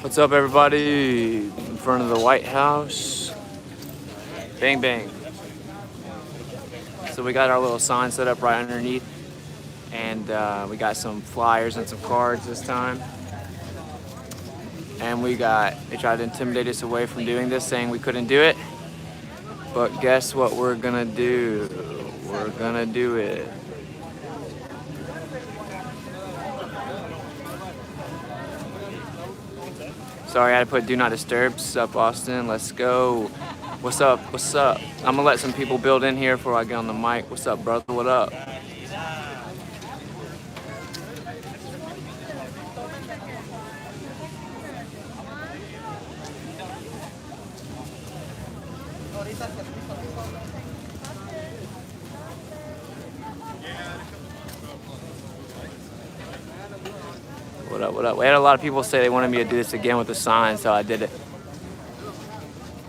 What's up, everybody? In front of the White House. Bang, bang. So we got our little sign set up right underneath, and we got some flyers and some cards this time. And they tried to intimidate us away from doing this, saying we couldn't do it. But guess what we're gonna do? We're gonna do it. Sorry, I had to put do not disturb. What's up, Austin? Let's go. What's up? What's up? I'm gonna let some people build in here before I get on the mic. What's up, brother? What up? What up, what up? We had a lot of people say they wanted me to do this again with the sign, so I did it.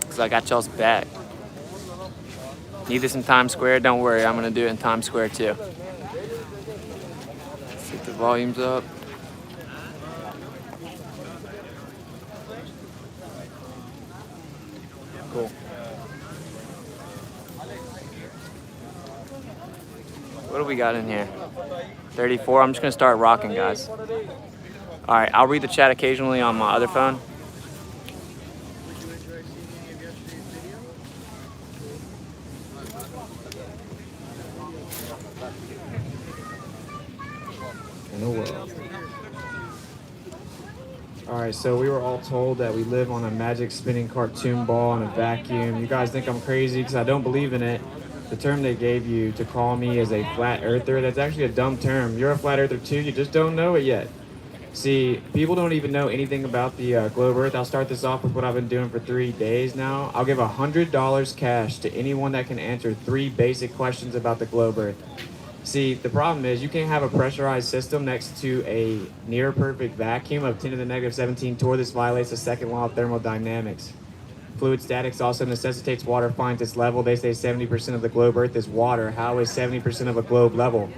Because I got y'all's back. Need this in Times Square? Don't worry, I'm going to do it in Times Square too. Let's get the volumes up. Cool. What do we got in here? 34. I'm just going to start rocking, guys. All right, I'll read the chat occasionally on my other phone. In the world. All right, so we were all told that we live on a magic spinning cartoon ball in a vacuum. You guys think I'm crazy because I don't believe in it. The term they gave you to call me is a flat earther. That's actually a dumb term. You're a flat earther too, you just don't know it yet. See, people don't even know anything about the globe Earth. I'll start this off with what I've been doing for 3 days now. I'll give $100 cash to anyone that can answer 3 basic questions about the globe Earth. See, the problem is you can't have a pressurized system next to a near perfect vacuum of 10 to the negative 17 torr. This violates the second law of thermodynamics. Fluid statics also necessitates water finds its level. They say 70% of the globe Earth is water. How is 70% of a globe level?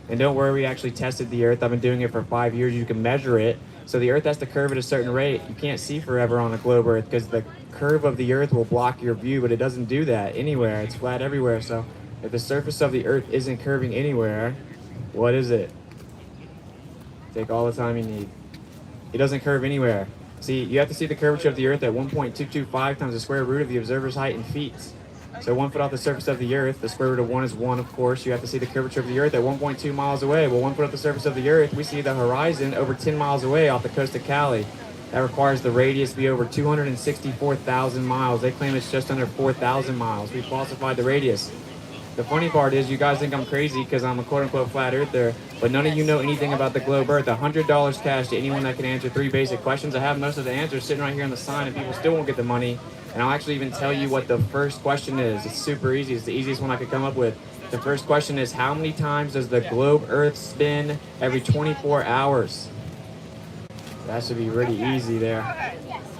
And don't worry, we actually tested the Earth. I've been doing it for 5 years. You can measure it. So the Earth has to curve at a certain rate. You can't see forever on a globe Earth because the curve of the Earth will block your view, but it doesn't do that anywhere. It's flat everywhere. So if the surface of the Earth isn't curving anywhere, what is it? Take all the time you need. It doesn't curve anywhere. See, you have to see the curvature of the Earth at 1.225 times the square root of the observer's height in feet. So 1 foot off the surface of the Earth, the square root of 1 is 1, of course. You have to see the curvature of the Earth at 1.2 miles away. Well, 1 foot off the surface of the Earth, we see the horizon over 10 miles away off the coast of Cali. That requires the radius to be over 264,000 miles. They claim it's just under 4,000 miles. We falsified the radius. The funny part is you guys think I'm crazy because I'm a quote-unquote flat earther, but none of you know anything about the globe Earth. $100 cash to anyone that can answer 3 basic questions. I have most of the answers sitting right here on the sign, and people still won't get the money. And I'll actually even tell you what the first question is. It's super easy. It's the easiest one I could come up with. The first question is, how many times does the globe Earth spin every 24 hours? That should be really easy there.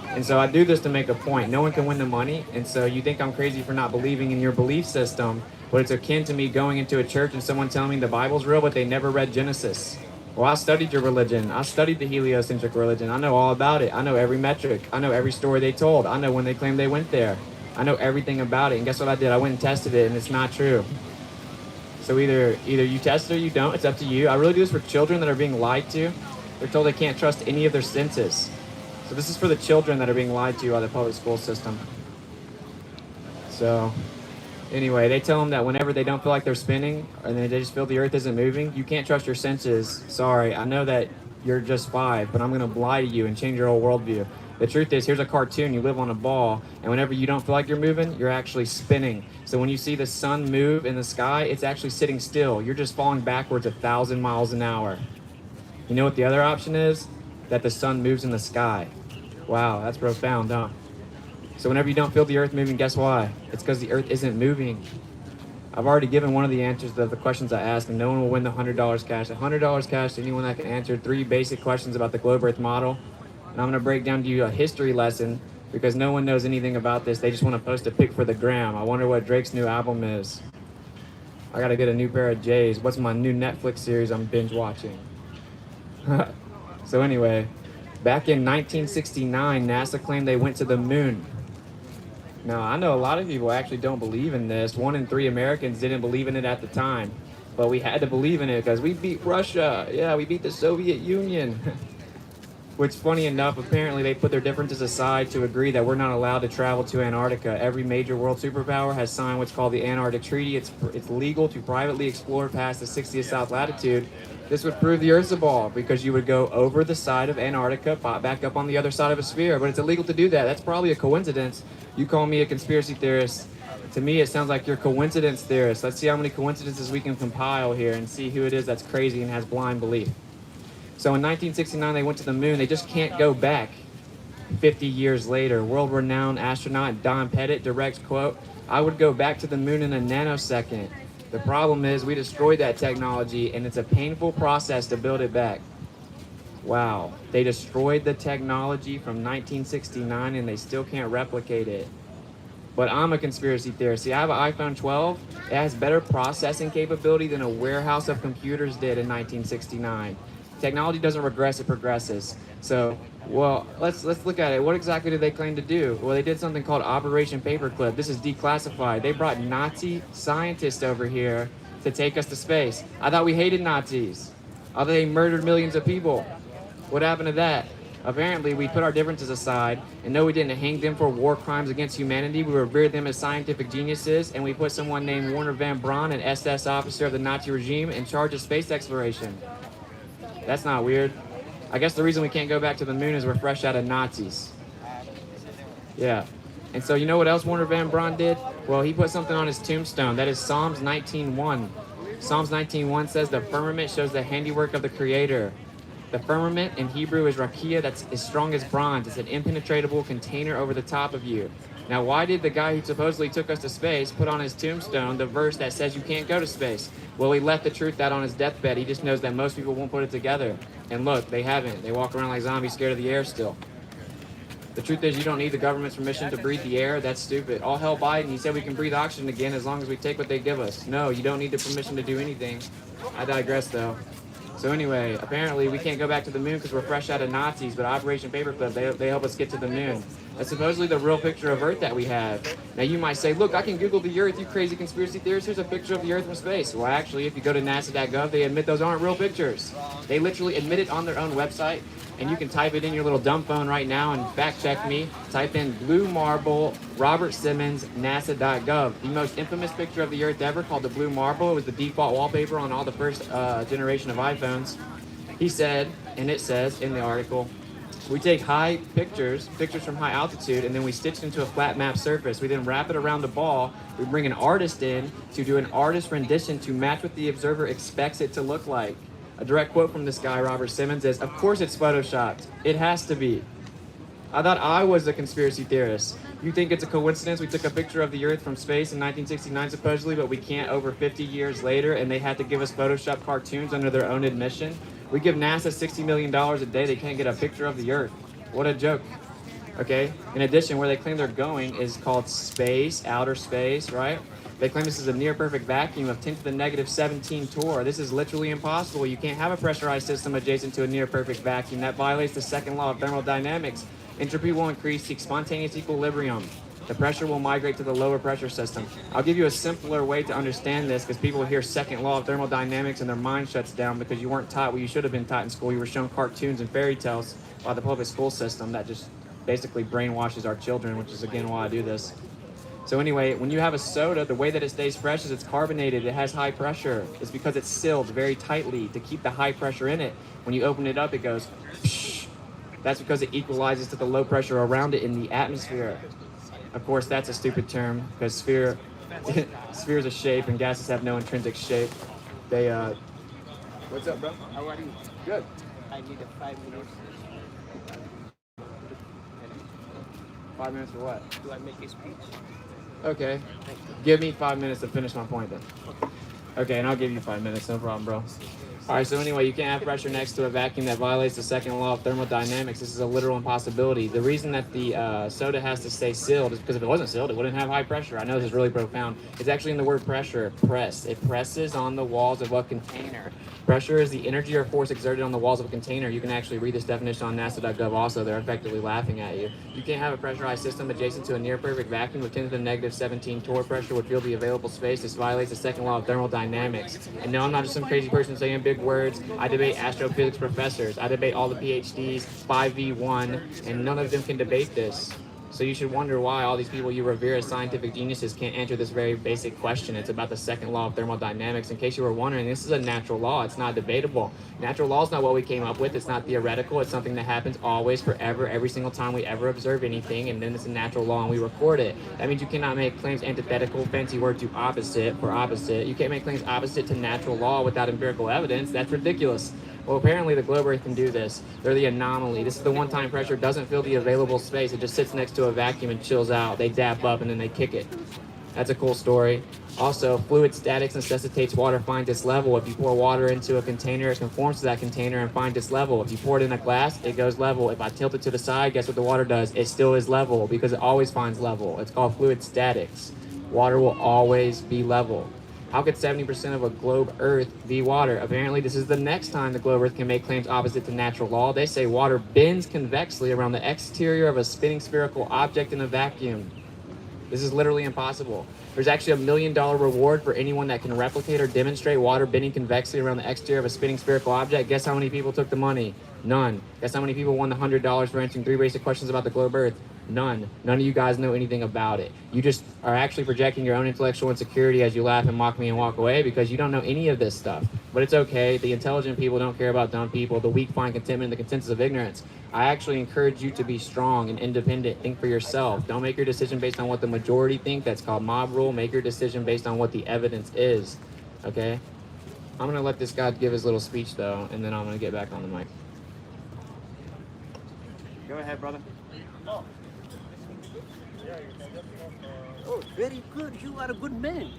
And so I do this to make a point. No one can win the money, and so you think I'm crazy for not believing in your belief system, but it's akin to me going into a church and someone telling me the Bible's real, but they never read Genesis. Well, I studied your religion. I studied the heliocentric religion. I know all about it. I know every metric. I know every story they told. I know when they claimed they went there. I know everything about it. And guess what I did? I went and tested it, and it's not true. So either you test it or you don't. It's up to you. I really do this for children that are being lied to. They're told they can't trust any of their senses. So this is for the children that are being lied to by the public school system. So anyway, they tell them that whenever they don't feel like they're spinning and they just feel the Earth isn't moving, you can't trust your senses. Sorry, I know that you're just 5, but I'm going to lie to you and change your whole worldview. The truth is, here's a cartoon. You live on a ball, and whenever you don't feel like you're moving, you're actually spinning. So when you see the sun move in the sky, it's actually sitting still. You're just falling backwards 1,000 miles an hour. You know what the other option is? That the sun moves in the sky. Wow, that's profound, huh? So whenever you don't feel the Earth moving, guess why? It's because the Earth isn't moving. I've already given one of the answers to the questions I asked, and no one will win the $100 cash. $100 cash to anyone that can answer 3 basic questions about the globe Earth model. And I'm going to break down to you a history lesson because no one knows anything about this. They just want to post a pic for the gram. I wonder what Drake's new album is. I got to get a new pair of J's. What's my new Netflix series I'm binge watching? So anyway, Back in 1969, NASA claimed they went to the moon. Now, I know a lot of people actually don't believe in this. 1 in 3 Americans didn't believe in it at the time. But we had to believe in it because we beat Russia. Yeah, we beat the Soviet Union. Which, funny enough, apparently they put their differences aside to agree that we're not allowed to travel to Antarctica. Every major world superpower has signed what's called the Antarctic Treaty. It's legal to privately explore past the 60th south latitude. This would prove the Earth's a ball because you would go over the side of Antarctica, pop back up on the other side of a sphere. But it's illegal to do that. That's probably a coincidence. You call me a conspiracy theorist. To me, it sounds like you're a coincidence theorist. Let's see how many coincidences we can compile here and see who it is that's crazy and has blind belief. So in 1969, they went to the moon. They just can't go back 50 years later. World-renowned astronaut Don Pettit directs, quote, "I would go back to the moon in a nanosecond. The problem is we destroyed that technology, and it's a painful process to build it back." Wow. They destroyed the technology from 1969, and they still can't replicate it. But I'm a conspiracy theorist. See, I have an iPhone 12. It has better processing capability than a warehouse of computers did in 1969. Technology doesn't regress, it progresses. So, well, let's look at it. What exactly did they claim to do? Well, they did something called Operation Paperclip. This is declassified. They brought Nazi scientists over here to take us to space. I thought we hated Nazis. I thought they murdered millions of people. What happened to that? Apparently, we put our differences aside, and no, we didn't hang them for war crimes against humanity. We revered them as scientific geniuses, and we put someone named Werner von Braun, an SS officer of the Nazi regime, in charge of space exploration. That's not weird. I guess the reason we can't go back to the moon is we're fresh out of Nazis. Yeah. And so you know what else Werner von Braun did? Well, he put something on his tombstone. That is Psalms 19:1. Psalms 19:1 says the firmament shows the handiwork of the Creator. The firmament in Hebrew is rakia, that's as strong as bronze. It's an impenetrable container over the top of you. Now, why did the guy who supposedly took us to space put on his tombstone the verse that says you can't go to space? Well, he left the truth out on his deathbed. He just knows that most people won't put it together. And look, they haven't. They walk around like zombies scared of the air still. The truth is you don't need the government's permission to breathe the air. That's stupid. All hell Biden, he said we can breathe oxygen again as long as we take what they give us. No, you don't need the permission to do anything. I digress, though. So anyway, apparently we can't go back to the moon because we're fresh out of Nazis, but Operation Paperclip, they help us get to the moon. That's supposedly the real picture of Earth that we have. Now you might say, look, I can Google the Earth, you crazy conspiracy theorists. Here's a picture of the Earth from space. Well, actually, if you go to nasa.gov, they admit those aren't real pictures. They literally admit it on their own website, and you can type it in your little dumb phone right now and fact check me. Type in Blue Marble, Robert Simmons, nasa.gov. The most infamous picture of the Earth ever, called the Blue Marble. It was the default wallpaper on all the first generation of iPhones. He said, and it says in the article, we take high pictures from high altitude, and then we stitch it into a flat map surface. We then wrap it around the ball. We bring an artist in to do an artist rendition to match what the observer expects it to look like. A direct quote from this guy, Robert Simmons, is, of course it's photoshopped. It has to be. I thought I was a conspiracy theorist. You think it's a coincidence we took a picture of the Earth from space in 1969 supposedly, but we can't over 50 years later, and they had to give us Photoshop cartoons under their own admission? We give NASA $60 million a day, they can't get a picture of the Earth. What a joke. Okay? In addition, where they claim they're going is called space, outer space, right? They claim this is a near-perfect vacuum of 10 to the negative 17 torr. This is literally impossible. You can't have a pressurized system adjacent to a near-perfect vacuum. That violates the second law of thermodynamics. Entropy will increase, seek spontaneous equilibrium. The pressure will migrate to the lower pressure system. I'll give you a simpler way to understand this because people hear second law of thermodynamics and their mind shuts down because you weren't taught what you should have been taught in school. You were shown cartoons and fairy tales by the public school system that just basically brainwashes our children, which is again why I do this. So anyway, when you have a soda, the way that it stays fresh is it's carbonated. It has high pressure. It's because it's sealed very tightly to keep the high pressure in it. When you open it up, it goes psh. That's because it equalizes to the low pressure around it in the atmosphere. Of course, that's a stupid term because sphere is a shape and gases have no intrinsic shape. They, what's up, bro? How are you? Good. I need 5 minutes. 5 minutes for what? Do I make a speech? Okay. Give me 5 minutes to finish my point then. Okay, and I'll give you 5 minutes, no problem, bro. All right, so anyway, you can't have pressure next to a vacuum that violates the second law of thermodynamics. This is a literal impossibility. The reason that the soda has to stay sealed is because if it wasn't sealed, it wouldn't have high pressure. I know this is really profound. It's actually in the word pressure, press. It presses on the walls of a container. Pressure is the energy or force exerted on the walls of a container. You can actually read this definition on NASA.gov also. They're effectively laughing at you. You can't have a pressurized system adjacent to a near-perfect vacuum with 10 to the negative 17 torr pressure would fill the available space. This violates the second law of thermodynamics. And no, I'm not just some crazy person saying big words. I debate astrophysics professors. I debate all the PhDs, 5v1, and none of them can debate this. So you should wonder why all these people you revere as scientific geniuses can't answer this very basic question. It's about the second law of thermodynamics. In case you were wondering, this is a natural law. It's not debatable. Natural law is not what we came up with. It's not theoretical. It's something that happens always, forever, every single time we ever observe anything, and then it's a natural law and we record it. That means you cannot make claims antithetical, fancy word to opposite for opposite. You can't make claims opposite to natural law without empirical evidence. That's ridiculous. Well, apparently the globe Earth can do this. They're the anomaly. This is the one-time pressure. Doesn't fill the available space. It just sits next to a vacuum and chills out. They dap up and then they kick it. That's a cool story. Also, fluid statics necessitates water find its level. If you pour water into a container, it conforms to that container and finds its level. If you pour it in a glass, it goes level. If I tilt it to the side, guess what the water does? It still is level because it always finds level. It's called fluid statics. Water will always be level. How could 70% of a globe Earth be water? Apparently, this is the next time the globe Earth can make claims opposite to natural law. They say water bends convexly around the exterior of a spinning spherical object in a vacuum. This is literally impossible. There's actually $1 million reward for anyone that can replicate or demonstrate water bending convexly around the exterior of a spinning spherical object. Guess how many people took the money? None. Guess how many people won the $100 for answering 3 basic questions about the globe Earth? None. None of you guys know anything about it. You just are actually projecting your own intellectual insecurity as you laugh and mock me and walk away because you don't know any of this stuff. But it's okay. The intelligent people don't care about dumb people. The weak find contentment in the consensus of ignorance. I actually encourage you to be strong and independent. Think for yourself. Don't make your decision based on what the majority think. That's called mob rule. Make your decision based on what the evidence is. Okay? I'm going to let this guy give his little speech, though, and then I'm going to get back on the mic. Go ahead, brother. Oh, very good. You are a good man.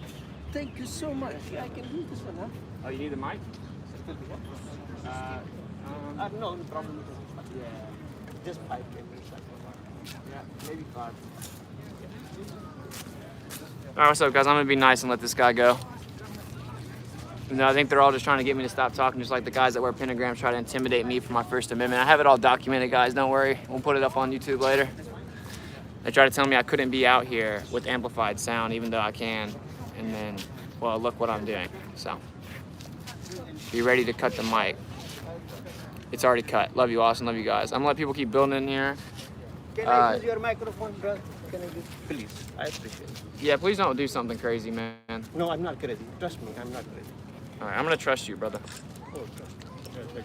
Thank you so much. Yeah, I can do this one, huh? Oh, you need the mic? No problem. Yeah, just 5 minutes. Yeah, maybe 5. All right, what's up, guys? I'm going to be nice and let this guy go. No, I think they're all just trying to get me to stop talking, just like the guys that wear pentagrams try to intimidate me for my First Amendment. I have it all documented, guys. Don't worry. We'll put it up on YouTube later. They try to tell me I couldn't be out here with amplified sound, even though I can. And then, well, look what I'm doing. So, be ready to cut the mic. It's already cut. Love you, Austin. Love you guys. I'm gonna let people keep building in here. Can I use your microphone, bro? Can I use? Please, I appreciate it. Yeah, please don't do something crazy, man. No, I'm not crazy. Trust me, I'm not crazy. All right, I'm gonna trust you, brother. Oh, trust me.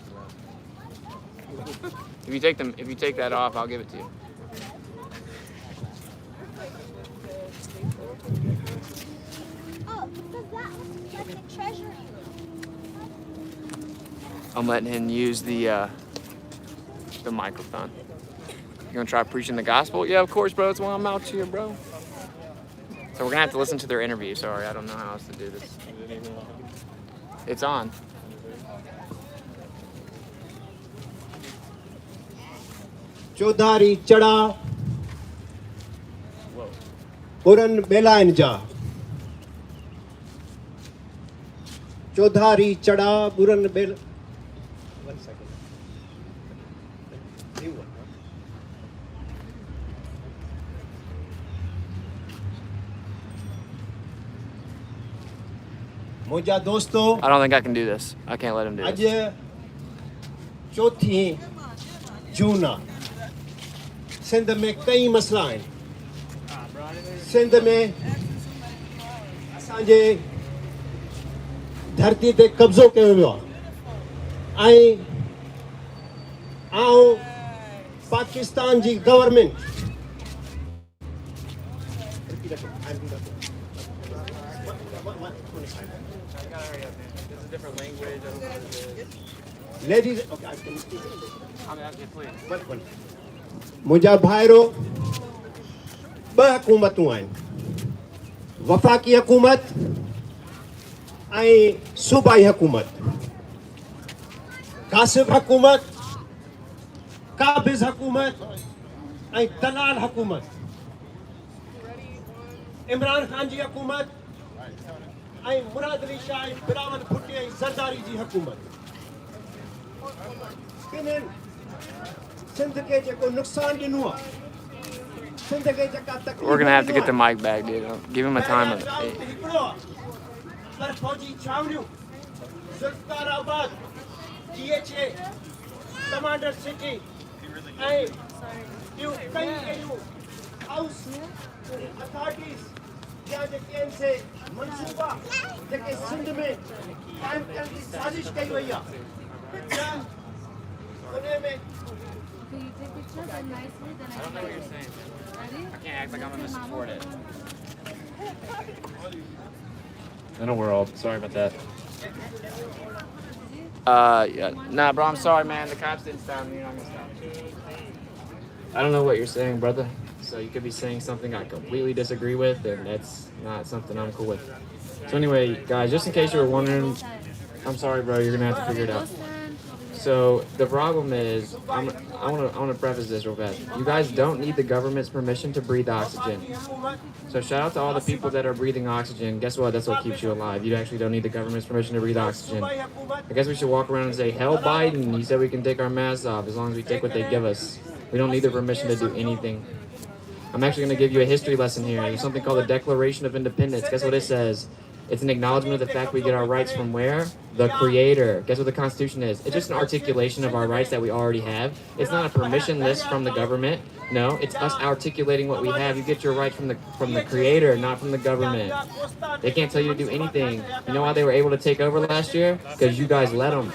If you take that off, I'll give it to you. Oh, because that was like a treasury. I'm letting him use the microphone. You gonna try preaching the gospel? Yeah, of course, bro. That's why I'm out here, bro. So we're gonna have to listen to their interview. Sorry, I don't know how else to do this. It's on. चौधारी चढ़ा पुरन बेलाइन जा चौधारी चढ़ा Buren bell 1 second. New one, huh? मुझा दोस्तों I don't think I can do this. I can't let him do आज this. चौथी जून सिंध में कई मसला आहिनि सिंध में असांजे धरती ते कब्ज़ो कयो वियो आहे ऐं आउं पाकिस्तान जी government Ladies, okay, I can speak. मुंहिंजा भाइरो ॿ हुकूमतूं आहिनि वफ़ाक़ी हुकूमत ऐं सूबाई हुकूमत कासिफ हुकूमत काबिज हुकूमत ऐं दलाल हुकूमत इमरान खान जी हुकूमत ऐं मुराद अली शाह ऐं बिलावल भुट्टो ऐं ज़रदारी जी हुकूमत इन्हनि सिंध खे जेको नुक़सानु ॾिनो आहे सिंध खे जेका तकलीफ़ We're gonna have to get the mic back, dude. Give him a time of 8. पर फौजी छावनियूं ज़ुल्फ़िकाराबाद GHA कमांडर सिटी ऐं ॿियूं कई अहिड़ियूं हाउस अथॉरिटीज़ या जेके आहिनि से मनसूबा जेके सिंध में क़ाइमु करण जी साज़िश कई वई आहे उन में Can you take pictures and nicely? Then I know what you're saying. Ready? I can't act like I'm gonna support it. In a world. Sorry about that. Yeah. Nah, bro, I'm sorry, man. The cops didn't stop me. You're not gonna stop me. I don't know what you're saying, brother. So you could be saying something I completely disagree with, and that's not something I'm cool with. So anyway, guys, just in case you were wondering, I'm sorry, bro. You're gonna have to figure it out. So the problem is, I want to preface this real fast. You guys don't need the government's permission to breathe oxygen. So shout out to all the people that are breathing oxygen. Guess what? That's what keeps you alive. You actually don't need the government's permission to breathe oxygen. I guess we should walk around and say, hell Biden, he said we can take our masks off as long as we take what they give us. We don't need their permission to do anything. I'm actually going to give you a history lesson here. There's something called the Declaration of Independence. Guess what it says? It's an acknowledgement of the fact we get our rights from where? The Creator. Guess what the Constitution is? It's just an articulation of our rights that we already have. It's not a permission list from the government. No, it's us articulating what we have. You get your rights from the Creator, not from the government. They can't tell you to do anything. You know why they were able to take over last year? Because you guys let them.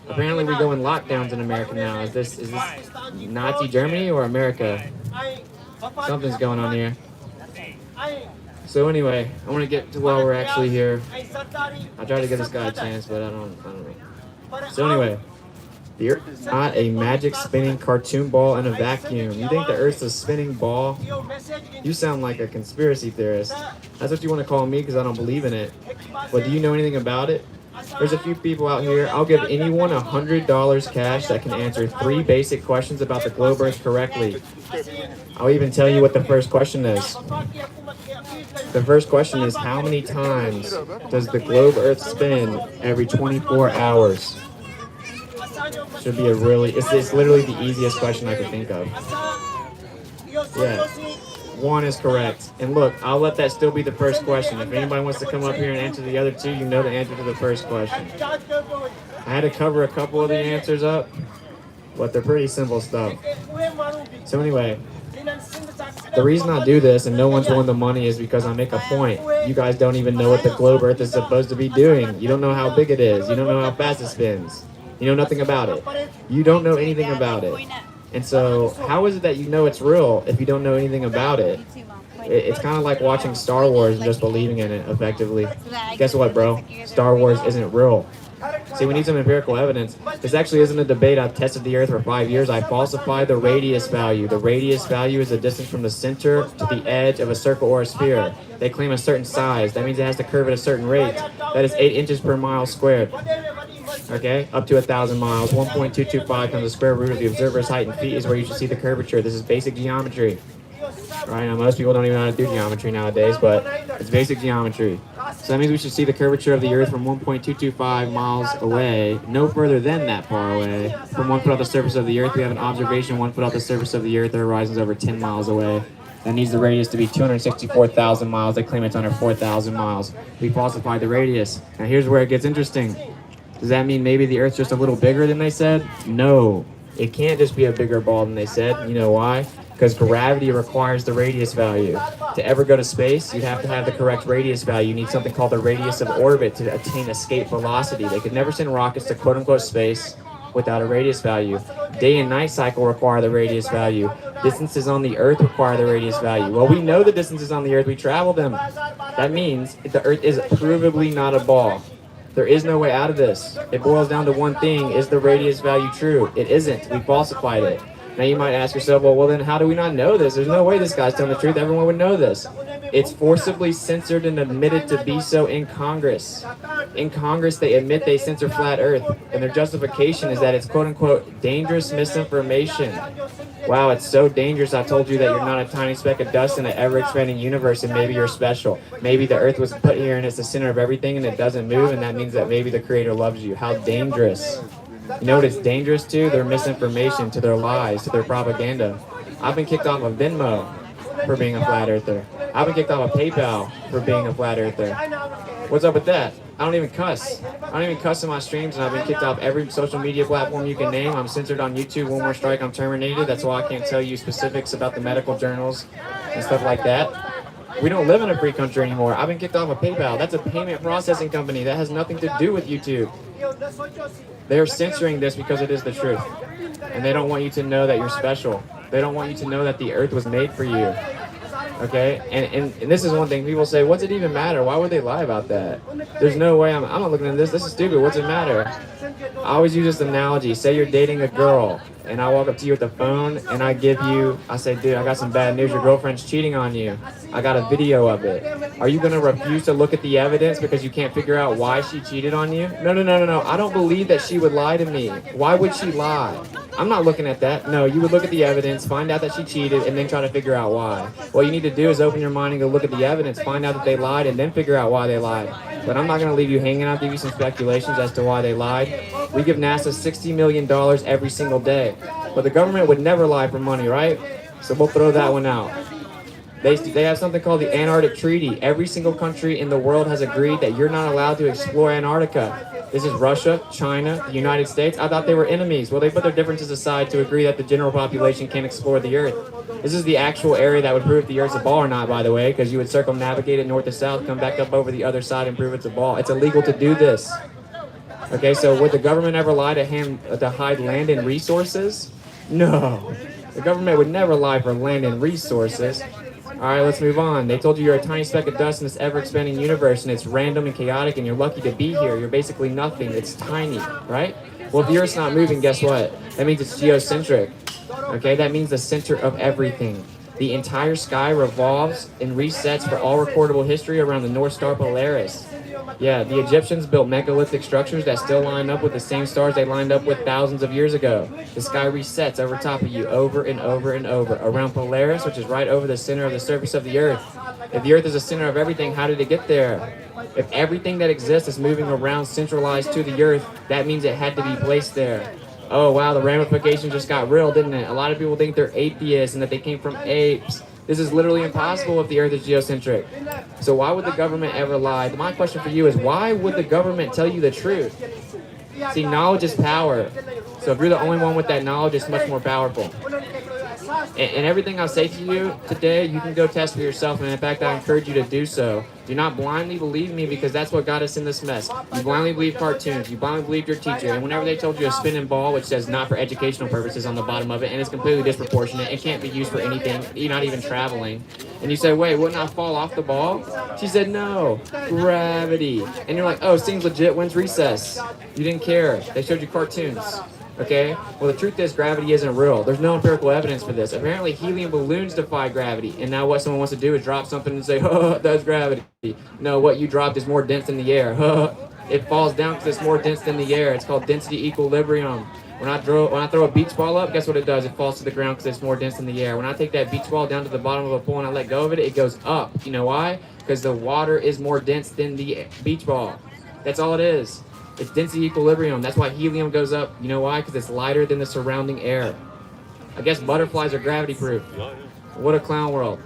Apparently we go in lockdowns in America now. Is this Nazi Germany or America? Something's going on here. So anyway, I want to get to while we're actually here. I tried to give this guy a chance, but I don't know. So anyway, the Earth is not a magic spinning cartoon ball in a vacuum. You think the Earth's a spinning ball? You sound like a conspiracy theorist. That's what you want to call me because I don't believe in it. But do you know anything about it? There's a few people out here. I'll give anyone $100 cash that can answer 3 basic questions about the globe Earth correctly. I'll even tell you what the first question is. The first question is, how many times does the globe Earth spin every 24 hours? Should be it's literally the easiest question I could think of. Yeah. 1 is correct. And look, I'll let that still be the first question. If anybody wants to come up here and answer the other 2, you know the answer to the first question. I had to cover a couple of the answers up, but they're pretty simple stuff. So anyway, the reason I do this and no one's won the money is because I make a point. You guys don't even know what the globe Earth is supposed to be doing. You don't know how big it is. You don't know how fast it spins. You know nothing about it. You don't know anything about it. And so, how is it that you know it's real if you don't know anything about it? It's kind of like watching Star Wars and just believing in it, effectively. Guess what, bro? Star Wars isn't real. See, we need some empirical evidence. This actually isn't a debate. I've tested the Earth for 5 years. I falsified the radius value. The radius value is the distance from the center to the edge of a circle or a sphere. They claim a certain size. That means it has to curve at a certain rate. That is 8 inches per mile squared. Okay, up to 1,000 miles. 1.225 times the square root of the observer's height in feet is where you should see the curvature. This is basic geometry. Right now, most people don't even know how to do geometry nowadays, but it's basic geometry. So that means we should see the curvature of the Earth from 1.225 miles away, no further than that far away. From 1 foot off the surface of the Earth, we have an observation 1 foot off the surface of the Earth. The horizon's over 10 miles away. That needs the radius to be 264,000 miles. They claim it's under 4,000 miles. We falsified the radius. Now here's where it gets interesting. Does that mean maybe the Earth's just a little bigger than they said? No. It can't just be a bigger ball than they said. You know why? Because gravity requires the radius value. To ever go to space, you'd have to have the correct radius value. You need something called the radius of orbit to attain escape velocity. They could never send rockets to quote-unquote space without a radius value. Day and night cycle require the radius value. Distances on the Earth require the radius value. Well, we know the distances on the Earth. We travel them. That means the Earth is provably not a ball. There is no way out of this. It boils down to one thing. Is the radius value true? It isn't. We falsified it. Now you might ask yourself, well then how do we not know this? There's no way this guy's telling the truth. Everyone would know this. It's forcibly censored and admitted to be so in Congress. In Congress, they admit they censor flat Earth, and their justification is that it's quote-unquote dangerous misinformation. Wow, it's so dangerous. I told you that you're not a tiny speck of dust in an ever-expanding universe, and maybe you're special. Maybe the Earth was put here and it's the center of everything and it doesn't move, and that means that maybe the Creator loves you. How dangerous. You know what it's dangerous to? Their misinformation, to their lies, to their propaganda. I've been kicked off of Venmo for being a flat earther. I've been kicked off of PayPal for being a flat earther. What's up with that? I don't even cuss. I don't even cuss in my streams, and I've been kicked off every social media platform you can name. I'm censored on YouTube. One more strike, I'm terminated. That's why I can't tell you specifics about the medical journals and stuff like that. We don't live in a free country anymore. I've been kicked off of PayPal. That's a payment processing company. That has nothing to do with YouTube. They're censoring this because it is the truth. And they don't want you to know that you're special. They don't want you to know that the earth was made for you. Okay? And this is one thing. People say, what's it even matter? Why would they lie about that? There's no way. I'm not looking at this. This is stupid. What's it matter? I always use this analogy. Say you're dating a girl, and I walk up to you with the phone, and I say, dude, I got some bad news. Your girlfriend's cheating on you. I got a video of it. Are you going to refuse to look at the evidence because you can't figure out why she cheated on you? No. I don't believe that she would lie to me. Why would she lie? I'm not looking at that. No, you would look at the evidence, find out that she cheated, and then try to figure out why. What you need to do is open your mind and go look at the evidence, find out that they lied, and then figure out why they lied. But I'm not going to leave you hanging. I'll give you some speculations as to why they lied. We give NASA $60 million every single day. But the government would never lie for money, right? So we'll throw that one out. They have something called the Antarctic Treaty. Every single country in the world has agreed that you're not allowed to explore Antarctica. This is Russia, China, the United States. I thought they were enemies. Well, they put their differences aside to agree that the general population can't explore the Earth. This is the actual area that would prove if the Earth's a ball or not, by the way, because you would circumnavigate it north to south, come back up over the other side and prove it's a ball. It's illegal to do this. Okay, so would the government ever lie to hide land and resources? No. The government would never lie for land and resources. All right, let's move on. They told you you're a tiny speck of dust in this ever-expanding universe, and it's random and chaotic, and you're lucky to be here. You're basically nothing. It's tiny, right? Well, if the Earth's not moving, guess what? That means it's geocentric. Okay, that means the center of everything. The entire sky revolves and resets for all recordable history around the North Star Polaris. Yeah, the Egyptians built megalithic structures that still line up with the same stars they lined up with thousands of years ago. The sky resets over top of you over and over and over around Polaris, which is right over the center of the surface of the Earth. If the Earth is the center of everything, how did it get there? If everything that exists is moving around centralized to the Earth, that means it had to be placed there. Oh wow, the ramifications just got real, didn't it? A lot of people think they're atheists and that they came from apes. This is literally impossible if the Earth is geocentric. So why would the government ever lie? My question for you is, why would the government tell you the truth? See, knowledge is power. So if you're the only one with that knowledge, it's much more powerful. And everything I say to you today, you can go test for yourself. And in fact, I encourage you to do so. Do not blindly believe me, because that's what got us in this mess. You blindly believe cartoons. You blindly believe your teacher. And whenever they told you a spinning ball, which says not for educational purposes on the bottom of it, and it's completely disproportionate, it can't be used for anything, you're not even traveling. And you say, wait, wouldn't I fall off the ball? She said, no, gravity. And you're like, oh, seems legit. When's recess? You didn't care. They showed you cartoons. Okay? Well, the truth is gravity isn't real. There's no empirical evidence for this. Apparently, helium balloons defy gravity. And now what someone wants to do is drop something and say, oh, that's gravity. No, what you dropped is more dense than the air. It falls down because it's more dense than the air. It's called density equilibrium. When I throw a beach ball up, guess what it does? It falls to the ground because it's more dense than the air. When I take that beach ball down to the bottom of a pool and I let go of it, it goes up. You know why? Because the water is more dense than the beach ball. That's all it is. It's density equilibrium. That's why helium goes up. You know why? Because it's lighter than the surrounding air. I guess butterflies are gravity proof. What a clown world.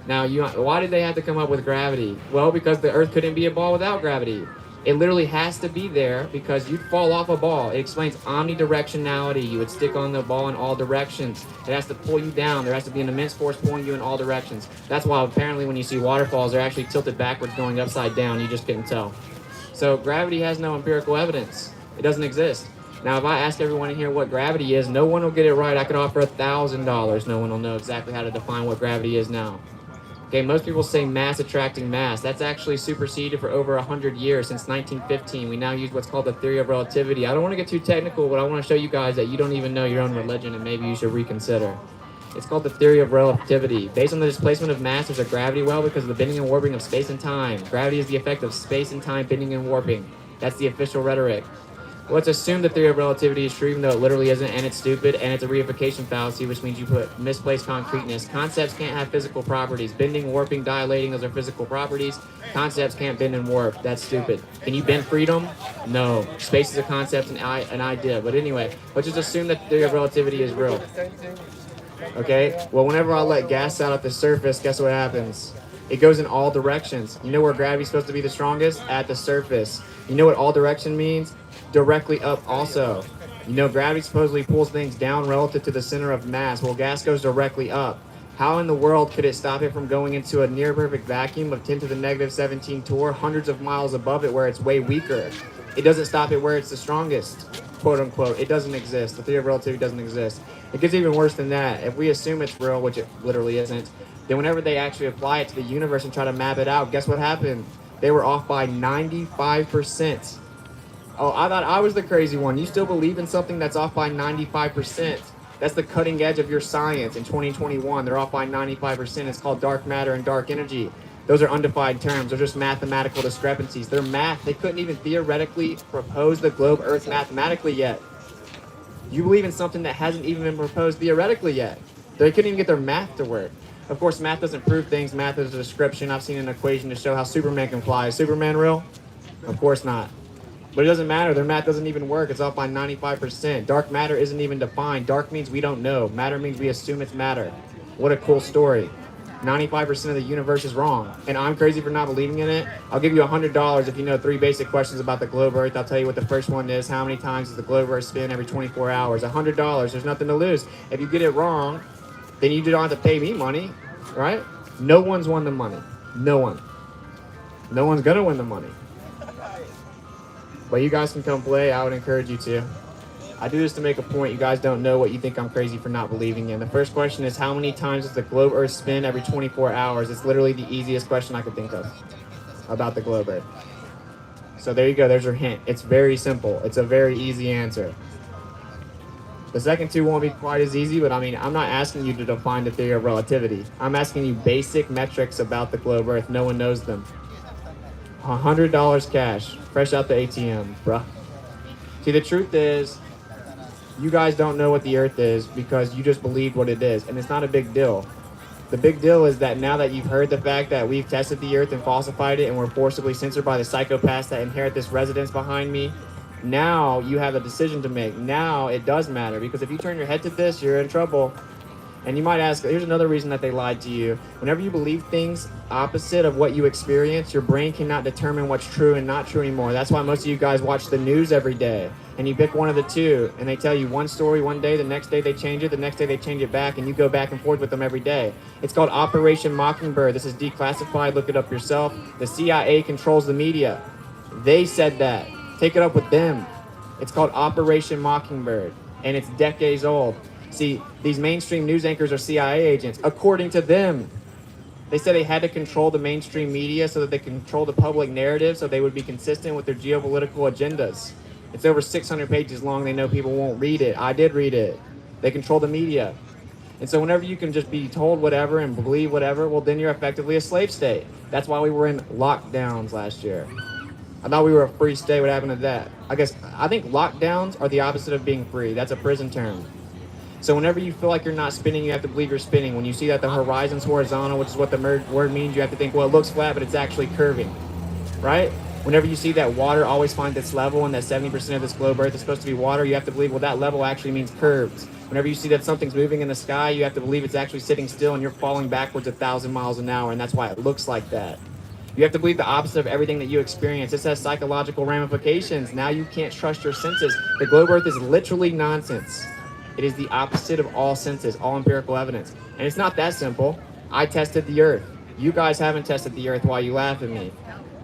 Now, why did they have to come up with gravity? Well, because the Earth couldn't be a ball without gravity. It literally has to be there because you'd fall off a ball. It explains omnidirectionality. You would stick on the ball in all directions. It has to pull you down. There has to be an immense force pulling you in all directions. That's why apparently when you see waterfalls, they're actually tilted backwards going upside down. You just couldn't tell. So gravity has no empirical evidence. It doesn't exist. Now, if I ask everyone in here what gravity is, no one will get it right. I could offer $1,000. No one will know exactly how to define what gravity is now. Okay, most people say mass attracting mass. That's actually superseded for over 100 years, since 1915. We now use what's called the theory of relativity. I don't want to get too technical, but I want to show you guys that you don't even know your own religion, and maybe you should reconsider. It's called the theory of relativity. Based on the displacement of mass, there's a gravity well because of the bending and warping of space and time. Gravity is the effect of space and time bending and warping. That's the official rhetoric. Let's assume the theory of relativity is true, even though it literally isn't, and it's stupid, and it's a reification fallacy, which means you put misplaced concreteness. Concepts can't have physical properties. Bending, warping, dilating, those are physical properties. Concepts can't bend and warp. That's stupid. Can you bend freedom? No. Space is a concept and an idea. But anyway, let's just assume that the theory of relativity is real. Okay? Well, whenever I let gas out at the surface, guess what happens? It goes in all directions. You know where gravity's supposed to be the strongest? At the surface. You know what all direction means? Directly up also. You know gravity supposedly pulls things down relative to the center of mass. Well, gas goes directly up. How in the world could it stop it from going into a near perfect vacuum of 10 to the negative 17 torr, hundreds of miles above it where it's way weaker? It doesn't stop it where it's the strongest, quote unquote. It doesn't exist. The theory of relativity doesn't exist. It gets even worse than that. If we assume it's real, which it literally isn't, then whenever they actually apply it to the universe and try to map it out, guess what happened? They were off by 95%. Oh, I thought I was the crazy one. You still believe in something that's off by 95%. That's the cutting edge of your science in 2021. They're off by 95%. It's called dark matter and dark energy. Those are undefined terms. They're just mathematical discrepancies. They're math. They couldn't even theoretically propose the globe Earth mathematically yet. You believe in something that hasn't even been proposed theoretically yet. They couldn't even get their math to work. Of course, math doesn't prove things. Math is a description. I've seen an equation to show how Superman can fly. Is Superman real? Of course not. But it doesn't matter. Their math doesn't even work. It's off by 95%. Dark matter isn't even defined. Dark means we don't know. Matter means we assume it's matter. What a cool story. 95% of the universe is wrong. And I'm crazy for not believing in it. I'll give you $100 if you know 3 basic questions about the globe Earth. I'll tell you what the first one is. How many times does the globe Earth spin every 24 hours? $100. There's nothing to lose. If you get it wrong, then you don't have to pay me money, right? No one's won the money. No one. No one's going to win the money. But you guys can come play. I would encourage you to. I do this to make a point. You guys don't know what you think I'm crazy for not believing in. The first question is, how many times does the globe Earth spin every 24 hours? It's literally the easiest question I could think of about the globe Earth. So there you go. There's your hint. It's very simple. It's a very easy answer. The second two won't be quite as easy, but I mean, I'm not asking you to define the theory of relativity. I'm asking you basic metrics about the globe Earth. No one knows them. $100 cash, fresh out the ATM, bruh. See, the truth is, you guys don't know what the Earth is because you just believed what it is, and it's not a big deal. The big deal is that now that you've heard the fact that we've tested the Earth and falsified it and we're forcibly censored by the psychopaths that inherit this residence behind me, now you have a decision to make. Now it does matter, because if you turn your head to this, you're in trouble. And you might ask, here's another reason that they lied to you. Whenever you believe things opposite of what you experience, your brain cannot determine what's true and not true anymore. That's why most of you guys watch the news every day. And you pick one of the two, and they tell you one story one day, the next day they change it, the next day they change it back, and you go back and forth with them every day. It's called Operation Mockingbird. This is declassified. Look it up yourself. The CIA controls the media. They said that. Take it up with them. It's called Operation Mockingbird, and it's decades old. See, these mainstream news anchors are CIA agents, according to them. They said they had to control the mainstream media so that they control the public narrative so they would be consistent with their geopolitical agendas. It's over 600 pages long. They know people won't read it. I did read it. They control the media. And so whenever you can just be told whatever and believe whatever, well, then you're effectively a slave state. That's why we were in lockdowns last year. I thought we were a free state. What happened to that? I think lockdowns are the opposite of being free. That's a prison term. So whenever you feel like you're not spinning, you have to believe you're spinning. When you see that the horizon's horizontal, which is what the word means, you have to think, well, it looks flat, but it's actually curving, right? Whenever you see that water always finds its level and that 70% of this globe Earth is supposed to be water, you have to believe, well, that level actually means curved. Whenever you see that something's moving in the sky, you have to believe it's actually sitting still and you're falling backwards 1,000 miles an hour, and that's why it looks like that. You have to believe the opposite of everything that you experience. This has psychological ramifications. Now you can't trust your senses. The globe Earth is literally nonsense. It is the opposite of all senses, all empirical evidence. And it's not that simple. I tested the Earth. You guys haven't tested the Earth. Why you laugh at me?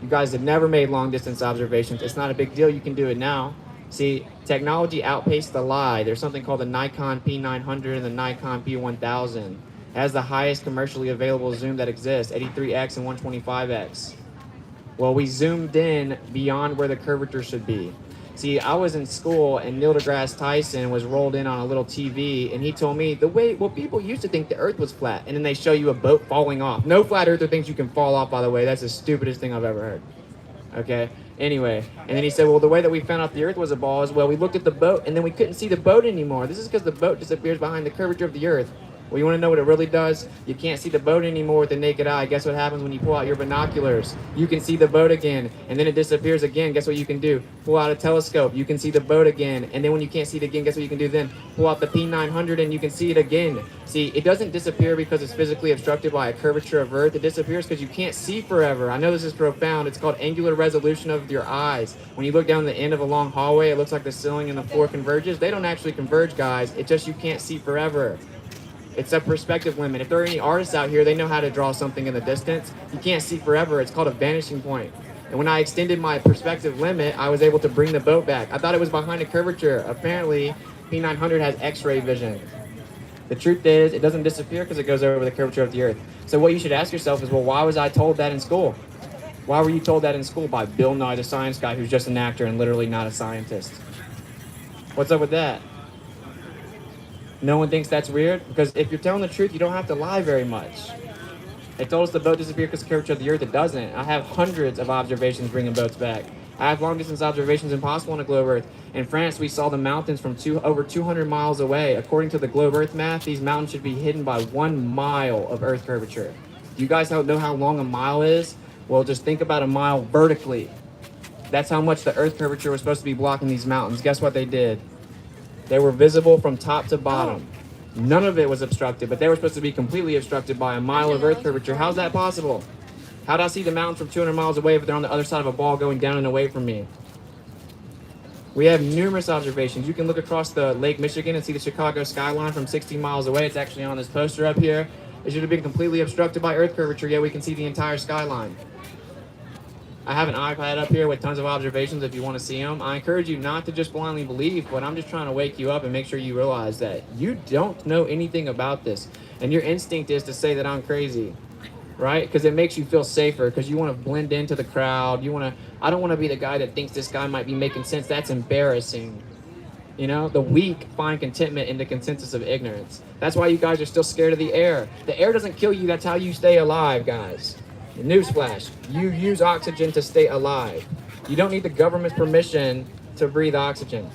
You guys have never made long distance observations. It's not a big deal. You can do it now. See, technology outpaced the lie. There's something called the Nikon P900 and the Nikon P1000. It has the highest commercially available zoom that exists, 83x and 125x. Well, we zoomed in beyond where the curvature should be. See, I was in school and Neil deGrasse Tyson was rolled in on a little TV and he told me people used to think the earth was flat, and then they show you a boat falling off. No flat earther thinks you can fall off, by the way. That's the stupidest thing I've ever heard. Okay? Anyway, and then he said, well, the way that we found out the earth was a ball is, well, we looked at the boat and then we couldn't see the boat anymore. This is because the boat disappears behind the curvature of the earth. Well, you want to know what it really does? You can't see the boat anymore with the naked eye. Guess what happens when you pull out your binoculars? You can see the boat again, and then it disappears again. Guess what you can do? Pull out a telescope. You can see the boat again, and then when you can't see it again, guess what you can do then? Pull out the P900 and you can see it again. See, it doesn't disappear because it's physically obstructed by a curvature of Earth. It disappears because you can't see forever. I know this is profound. It's called angular resolution of your eyes. When you look down the end of a long hallway, it looks like the ceiling and the floor converges. They don't actually converge, guys. It's just you can't see forever. It's a perspective limit. If there are any artists out here, they know how to draw something in the distance. You can't see forever. It's called a vanishing point. And when I extended my perspective limit, I was able to bring the boat back. I thought it was behind a curvature. Apparently, P900 has X-ray vision. The truth is, it doesn't disappear because it goes over the curvature of the Earth. So what you should ask yourself is, well, why was I told that in school? Why were you told that in school by Bill Nye, the science guy, who's just an actor and literally not a scientist? What's up with that? No one thinks that's weird? Because if you're telling the truth, you don't have to lie very much. They told us the boat disappeared because of the curvature of the Earth. It doesn't. I have hundreds of observations bringing boats back. I have long-distance observations impossible on the globe Earth. In France, we saw the mountains from over 200 miles away. According to the globe Earth math, these mountains should be hidden by 1 mile of Earth curvature. Do you guys know how long a mile is? Well, just think about a mile vertically. That's how much the Earth curvature was supposed to be blocking these mountains. Guess what they did? They were visible from top to bottom. None of it was obstructed, but they were supposed to be completely obstructed by a mile of Earth curvature. How's that possible? How'd I see the mountains from 200 miles away if they're on the other side of a ball going down and away from me? We have numerous observations. You can look across the Lake Michigan and see the Chicago skyline from 16 miles away. It's actually on this poster up here. It should have been completely obstructed by Earth curvature, yet we can see the entire skyline. I have an iPad up here with tons of observations if you want to see them. I encourage you not to just blindly believe, but I'm just trying to wake you up and make sure you realize that you don't know anything about this. And your instinct is to say that I'm crazy, right? Because it makes you feel safer, because you want to blend into the crowd. I don't want to be the guy that thinks this guy might be making sense. That's embarrassing. You know, the weak find contentment in the consensus of ignorance. That's why you guys are still scared of the air. The air doesn't kill you. That's how you stay alive, guys. Newsflash, you use oxygen to stay alive. You don't need the government's permission to breathe oxygen.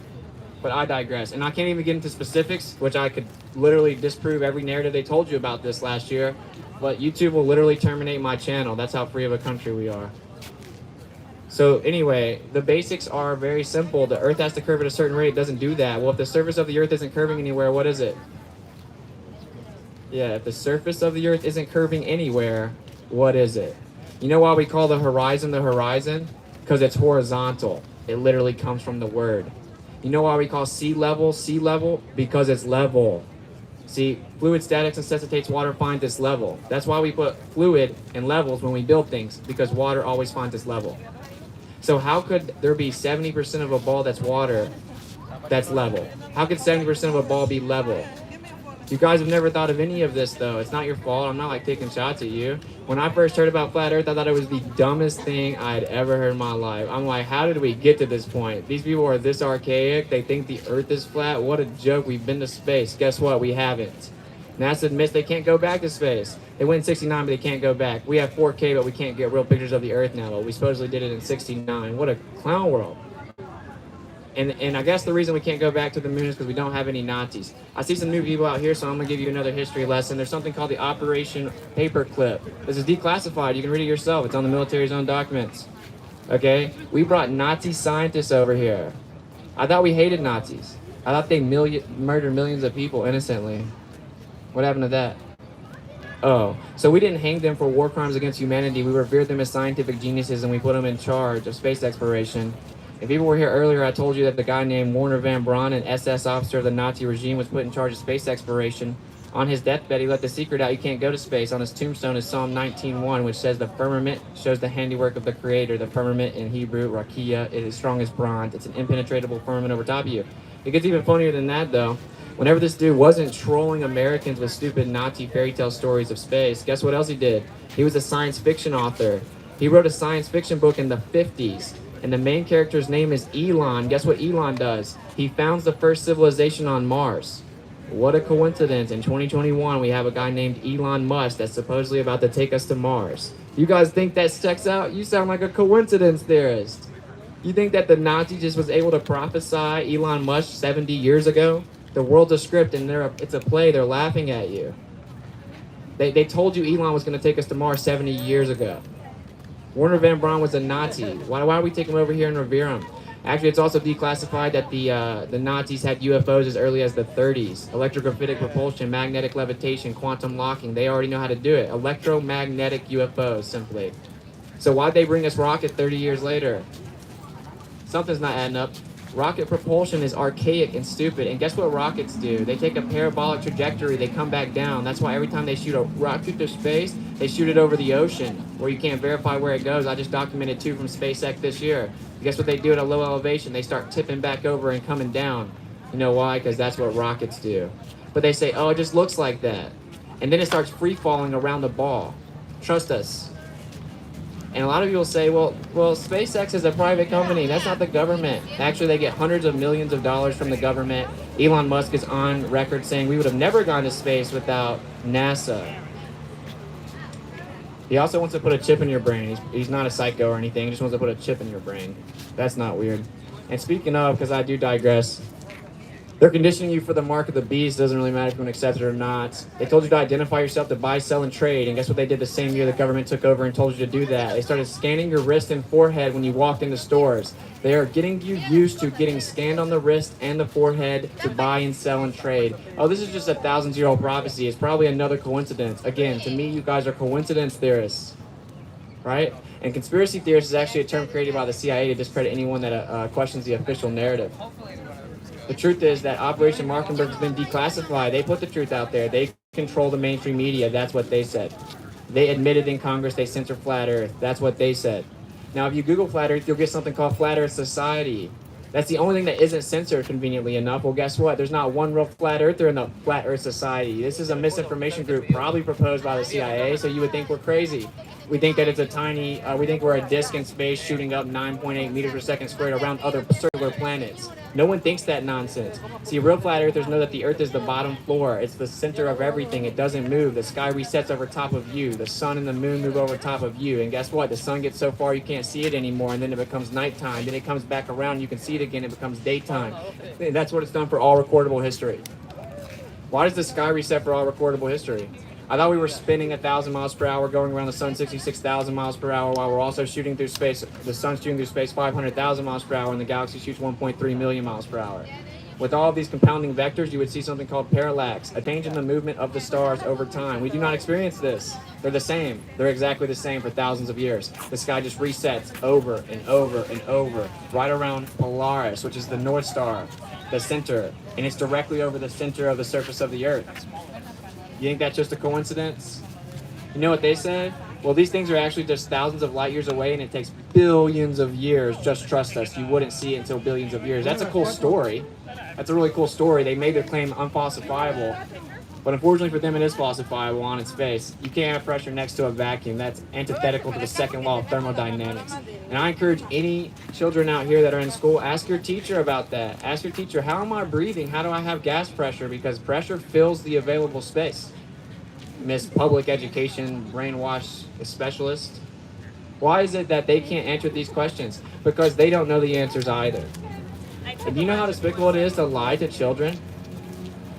But I digress. And I can't even get into specifics, which I could literally disprove every narrative they told you about this last year. But YouTube will literally terminate my channel. That's how free of a country we are. So anyway, the basics are very simple. The Earth has to curve at a certain rate. It doesn't do that. Well, if the surface of the Earth isn't curving anywhere, what is it? Yeah, if the surface of the Earth isn't curving anywhere, what is it? You know why we call the horizon? Because it's horizontal. It literally comes from the word. You know why we call sea level? Because it's level. See, fluid statics necessitates water find its level. That's why we put fluid in levels when we build things, because water always finds its level. So how could there be 70% of a ball that's water that's level? How could 70% of a ball be level? You guys have never thought of any of this, though. It's not your fault. I'm not like taking shots at you. When I first heard about flat Earth, I thought it was the dumbest thing I'd ever heard in my life. I'm like, how did we get to this point? These people are this archaic. They think the Earth is flat. What a joke. We've been to space. Guess what? We haven't. NASA admits they can't go back to space. They went in 69, but they can't go back. We have 4K, but we can't get real pictures of the Earth now. But we supposedly did it in 69. What a clown world. And I guess the reason we can't go back to the moon is because we don't have any Nazis. I see some new people out here, so I'm going to give you another history lesson. There's something called the Operation Paperclip. This is declassified. You can read it yourself. It's on the military's own documents. Okay? We brought Nazi scientists over here. I thought we hated Nazis. I thought they murdered millions of people innocently. What happened to that? Oh, so we didn't hang them for war crimes against humanity. We revered them as scientific geniuses, and we put them in charge of space exploration. If people were here earlier, I told you that the guy named Werner von Braun, an SS officer of the Nazi regime, was put in charge of space exploration. On his deathbed, he let the secret out: you can't go to space. On his tombstone is Psalm 19:1, which says the firmament shows the handiwork of the Creator. The firmament in Hebrew, rakia, it is strong as bronze. It's an impenetrable firmament over top of you. It gets even funnier than that, though. Whenever this dude wasn't trolling Americans with stupid Nazi fairy tale stories of space, guess what else he did? He was a science fiction author. He wrote a science fiction book in the 50s, and the main character's name is Elon. Guess what Elon does? He founds the first civilization on Mars. What a coincidence. In 2021, we have a guy named Elon Musk that's supposedly about to take us to Mars. You guys think that checks out? You sound like a coincidence theorist. You think that the Nazi just was able to prophesy Elon Musk 70 years ago? The world's a script and it's a play. They're laughing at you. They told you Elon was going to take us to Mars 70 years ago. Werner von Braun was a Nazi. Why do we take him over here and revere him? Actually, it's also declassified that the Nazis had UFOs as early as the 30s. Electrogravitic propulsion, magnetic levitation, quantum locking. They already know how to do it. Electromagnetic UFOs, simply. So why'd they bring us rocket 30 years later? Something's not adding up. Rocket propulsion is archaic and stupid, and guess what rockets do? They take a parabolic trajectory, they come back down. That's why every time they shoot a rocket to space, they shoot it over the ocean, where you can't verify where it goes. I just documented 2 from SpaceX this year. Guess what they do at a low elevation? They start tipping back over and coming down. You know why? Because that's what rockets do. But they say, oh, it just looks like that. And then it starts free falling around the ball. Trust us. And a lot of people say, well, SpaceX is a private company. That's not the government. Actually, they get hundreds of millions of dollars from the government. Elon Musk is on record saying we would have never gone to space without NASA. He also wants to put a chip in your brain. He's not a psycho or anything. He just wants to put a chip in your brain. That's not weird. And speaking of, because I do digress, they're conditioning you for the mark of the beast. Doesn't really matter if you want to accept it or not. They told you to identify yourself, to buy, sell, and trade. And guess what they did the same year the government took over and told you to do that? They started scanning your wrist and forehead when you walked into stores. They are getting you used to getting scanned on the wrist and the forehead to buy and sell and trade. Oh, this is just a thousands-year-old prophecy. It's probably another coincidence. Again, to me, you guys are coincidence theorists, right? And conspiracy theorist is actually a term created by the CIA to discredit anyone that questions the official narrative. The truth is that Operation Markenberg has been declassified. They put the truth out there. They control the mainstream media. That's what they said. They admitted in Congress they censor Flat Earth. That's what they said. Now, if you Google Flat Earth, you'll get something called Flat Earth Society. That's the only thing that isn't censored, conveniently enough. Well, guess what? There's not one real Flat Earther in the Flat Earth Society. This is a misinformation group probably proposed by the CIA, so you would think we're crazy. We think that it's a tiny, we think we're a disk in space shooting up 9.8 meters per second squared around other circular planets. No one thinks that nonsense. See, real flat earthers know that the earth is the bottom floor. It's the center of everything. It doesn't move. The sky resets over top of you. The sun and the moon move over top of you. And guess what? The sun gets so far you can't see it anymore, and then it becomes nighttime. Then it comes back around. You can see it again. It becomes daytime. And that's what it's done for all recordable history. Why does the sky reset for all recordable history? I thought we were spinning 1,000 miles per hour, going around the sun 66,000 miles per hour, while we're also shooting through space. The sun's shooting through space 500,000 miles per hour, and the galaxy shoots 1.3 million miles per hour. With all of these compounding vectors, you would see something called parallax, a change in the movement of the stars over time. We do not experience this. They're the same. They're exactly the same for thousands of years. The sky just resets over and over and over, right around Polaris, which is the North Star, the center, and it's directly over the center of the surface of the Earth. You think that's just a coincidence? You know what they said? Well, these things are actually just thousands of light years away, and it takes billions of years. Just trust us. You wouldn't see it until billions of years. That's a cool story. That's a really cool story. They made their claim unfalsifiable. But unfortunately for them, it is falsifiable on its face. You can't have pressure next to a vacuum. That's antithetical to the second law of thermodynamics. And I encourage any children out here that are in school, ask your teacher about that. Ask your teacher, how am I breathing? How do I have gas pressure? Because pressure fills the available space. Miss Public Education brainwash specialist. Why is it that they can't answer these questions? Because they don't know the answers either. And do you know how despicable it is to lie to children?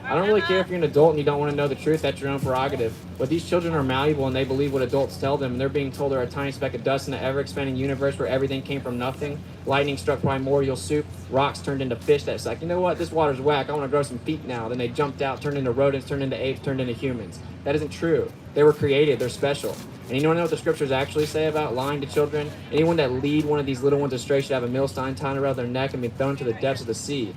I don't really care if you're an adult and you don't want to know the truth. That's your own prerogative. But these children are malleable and they believe what adults tell them. And they're being told they're a tiny speck of dust in an ever-expanding universe where everything came from nothing. Lightning struck primordial soup. Rocks turned into fish. That's like, you know what? This water's whack. I want to grow some feet now. Then they jumped out, turned into rodents, turned into apes, turned into humans. That isn't true. They were created. They're special. And you don't know what the scriptures actually say about lying to children? Anyone that lead one of these little ones astray should have a millstone tied around their neck and be thrown to the depths of the sea.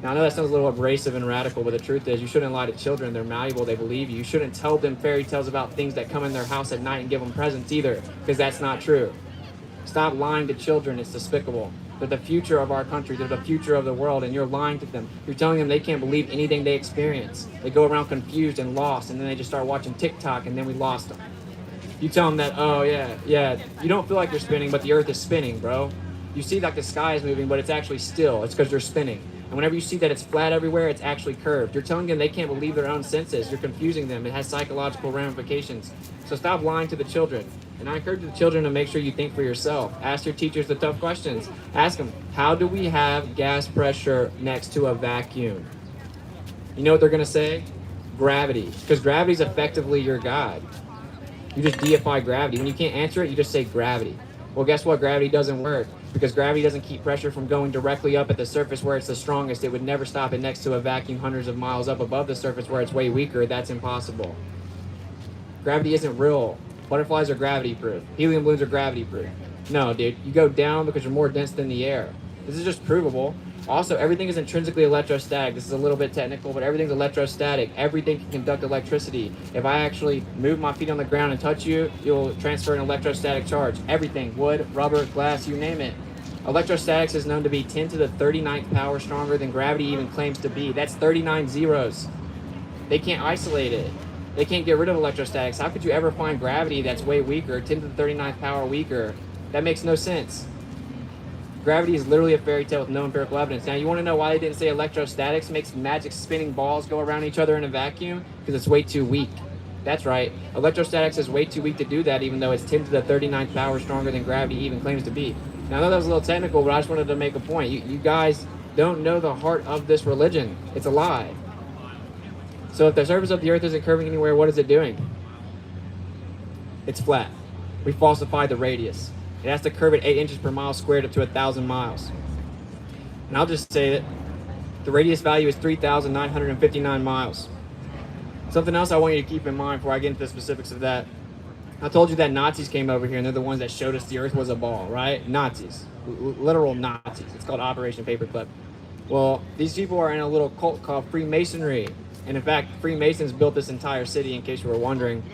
Now, I know that sounds a little abrasive and radical, but the truth is you shouldn't lie to children. They're malleable. They believe you. You shouldn't tell them fairy tales about things that come in their house at night and give them presents either, because that's not true. Stop lying to children. It's despicable. They're the future of our country. They're the future of the world, and you're lying to them. You're telling them they can't believe anything they experience. They go around confused and lost, and then they just start watching TikTok, and then we lost them. You tell them that, oh, yeah, you don't feel like you're spinning, but the earth is spinning, bro. You see like the sky is moving, but it's actually still. It's because you're spinning. And whenever you see that it's flat everywhere, it's actually curved. You're telling them they can't believe their own senses. You're confusing them. It has psychological ramifications. So stop lying to the children. And I encourage the children to make sure you think for yourself. Ask your teachers the tough questions. Ask them, how do we have gas pressure next to a vacuum? You know what they're going to say? Gravity. Because gravity is effectively your God. You just deify gravity. When you can't answer it, you just say gravity. Well, guess what? Gravity doesn't work. Because gravity doesn't keep pressure from going directly up at the surface where it's the strongest. It would never stop it next to a vacuum hundreds of miles up above the surface where it's way weaker. That's impossible. Gravity isn't real. Butterflies are gravity proof. Helium balloons are gravity proof. No, dude. You go down because you're more dense than the air. This is just provable. Also, everything is intrinsically electrostatic. This is a little bit technical, but everything's electrostatic. Everything can conduct electricity. If I actually move my feet on the ground and touch you, you'll transfer an electrostatic charge. Everything, wood, rubber, glass, you name it. Electrostatics is known to be 10 to the 39th power stronger than gravity even claims to be. That's 39 zeros. They can't isolate it. They can't get rid of electrostatics. How could you ever find gravity that's way weaker, 10 to the 39th power weaker? That makes no sense. Gravity is literally a fairy tale with no empirical evidence. Now, you want to know why they didn't say electrostatics makes magic spinning balls go around each other in a vacuum? Because it's way too weak. That's right. Electrostatics is way too weak to do that, even though it's 10 to the 39th power stronger than gravity even claims to be. Now, I know that was a little technical, but I just wanted to make a point. You guys don't know the heart of this religion. It's a lie. So if the surface of the earth isn't curving anywhere, what is it doing? It's flat. We falsified the radius. It has to curve at 8 inches per mile squared up to 1,000 miles. And I'll just say that the radius value is 3,959 miles. Something else I want you to keep in mind before I get into the specifics of that. I told you that Nazis came over here and they're the ones that showed us the earth was a ball, right? Nazis. Literal Nazis. It's called Operation Paperclip. Well, these people are in a little cult called Freemasonry. And in fact, Freemasons built this entire city, in case you were wondering.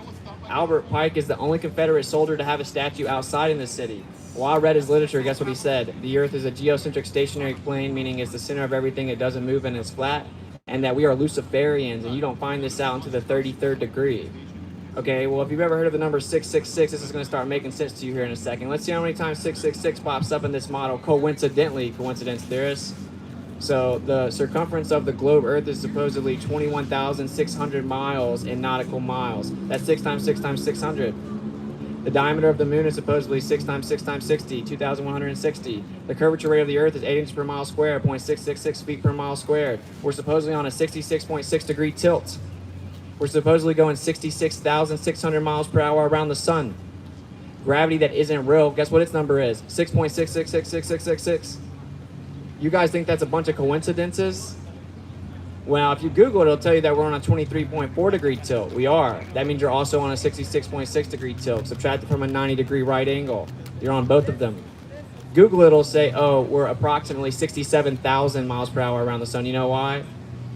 Albert Pike is the only Confederate soldier to have a statue outside in the city. Well, I read his literature. Guess what he said? The earth is a geocentric stationary plane, meaning it's the center of everything. It doesn't move and it's flat. And that we are Luciferians, and you don't find this out until the 33rd degree. Okay, well, if you've ever heard of the number 666, this is going to start making sense to you here in a second. Let's see how many times 666 pops up in this model, coincidentally, coincidence theorists. So the circumference of the globe Earth is supposedly 21,600 miles in nautical miles. That's 6 times 6 times 600. The diameter of the moon is supposedly 6 times 6 times 60, 2,160. The curvature rate of the Earth is 8 inches per mile squared, 0.666 feet per mile squared. We're supposedly on a 66.6 degree tilt. We're supposedly going 66,600 miles per hour around the sun. Gravity that isn't real, guess what its number is? 6.66666666. You guys think that's a bunch of coincidences? Well, if you Google it, it'll tell you that we're on a 23.4 degree tilt. We are. That means you're also on a 66.6 degree tilt. Subtract it from a 90 degree right angle. You're on both of them. Google it, it'll say, oh, we're approximately 67,000 miles per hour around the sun. You know why?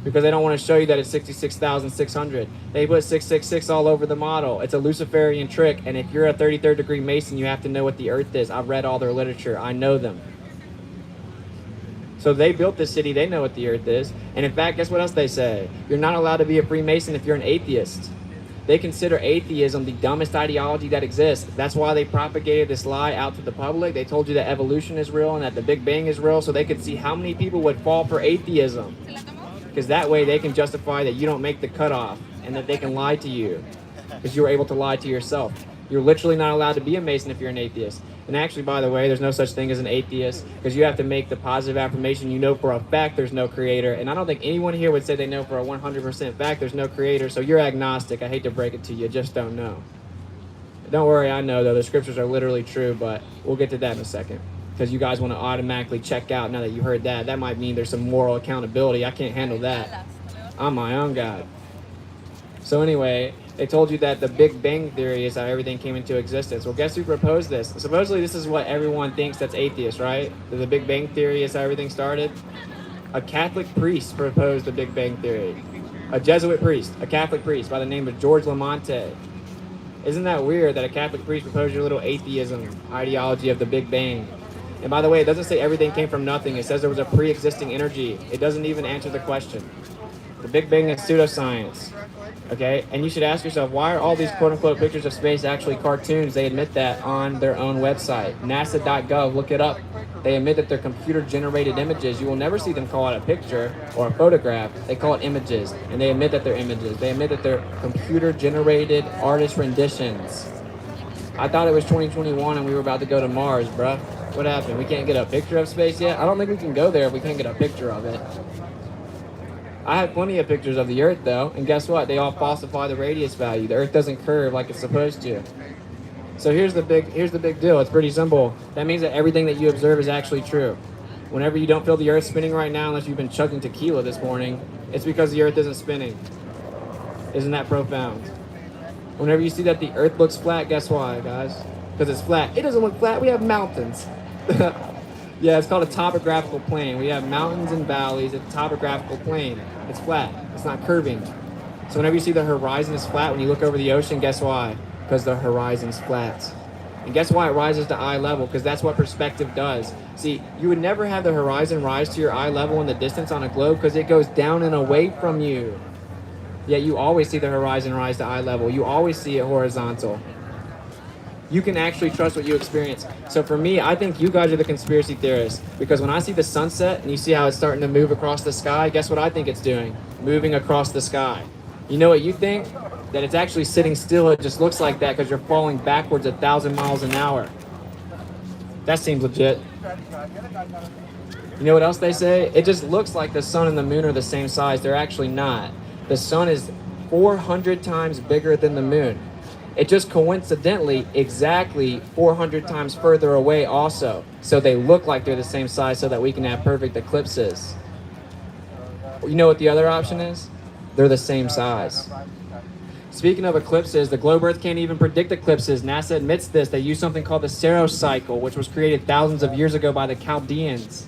Because they don't want to show you that it's 66,600. They put 666 all over the model. It's a Luciferian trick. And if you're a 33rd degree Mason, you have to know what the Earth is. I've read all their literature. I know them. So they built this city, they know what the earth is. And in fact, guess what else they say? You're not allowed to be a Freemason if you're an atheist. They consider atheism the dumbest ideology that exists. That's why they propagated this lie out to the public. They told you that evolution is real and that the Big Bang is real so they could see how many people would fall for atheism. Because that way they can justify that you don't make the cutoff and that they can lie to you. Because you were able to lie to yourself. You're literally not allowed to be a Mason if you're an atheist. And actually, by the way, there's no such thing as an atheist because you have to make the positive affirmation you know for a fact there's no creator. And I don't think anyone here would say they know for a 100% fact there's no creator. So you're agnostic. I hate to break it to you. Just don't know. Don't worry, I know, though. The scriptures are literally true, but we'll get to that in a second. Because you guys want to automatically check out now that you heard that. That might mean there's some moral accountability. I can't handle that. I'm my own God. So anyway, they told you that the Big Bang Theory is how everything came into existence. Well, guess who proposed this? Supposedly this is what everyone thinks that's atheist, right? That the Big Bang Theory is how everything started. A Catholic priest proposed the Big Bang Theory. A Jesuit priest, a Catholic priest by the name of George Lamonte. Isn't that weird that a Catholic priest proposed your little atheism ideology of the Big Bang? And by the way, it doesn't say everything came from nothing. It says there was a pre-existing energy. It doesn't even answer the question. The Big Bang is pseudoscience. Okay? And you should ask yourself, why are all these quote-unquote pictures of space actually cartoons? They admit that on their own website. NASA.gov, look it up. They admit that they're computer-generated images. You will never see them call it a picture or a photograph. They call it images, and they admit that they're images. They admit that they're computer-generated artist renditions. I thought it was 2021 and we were about to go to Mars, bruh. What happened? We can't get a picture of space yet? I don't think we can go there if we can't get a picture of it. I have plenty of pictures of the Earth, though, and guess what? They all falsify the radius value. The Earth doesn't curve like it's supposed to. So here's the big deal. It's pretty simple. That means that everything that you observe is actually true. Whenever you don't feel the Earth spinning right now, unless you've been chugging tequila this morning, it's because the Earth isn't spinning. Isn't that profound? Whenever you see that the Earth looks flat, guess why, guys? Because it's flat. It doesn't look flat. We have mountains. Yeah, it's called a topographical plane. We have mountains and valleys. It's a topographical plane. It's flat. It's not curving. So whenever you see the horizon is flat, when you look over the ocean, guess why? Because the horizon's flat. And guess why it rises to eye level? Because that's what perspective does. See, you would never have the horizon rise to your eye level in the distance on a globe because it goes down and away from you. Yet you always see the horizon rise to eye level. You always see it horizontal. You can actually trust what you experience. So for me, I think you guys are the conspiracy theorists, because when I see the sunset and you see how it's starting to move across the sky, guess what I think it's doing? Moving across the sky. You know what you think? That it's actually sitting still. It just looks like that because you're falling backwards 1,000 miles an hour. That seems legit. You know what else they say? It just looks like the sun and the moon are the same size. They're actually not. The sun is 400 times bigger than the moon. It just coincidentally exactly 400 times further away also. So they look like they're the same size so that we can have perfect eclipses. You know what the other option is? They're the same size. Speaking of eclipses, the globe Earth can't even predict eclipses. NASA admits this. They use something called the Saros cycle, which was created thousands of years ago by the Chaldeans.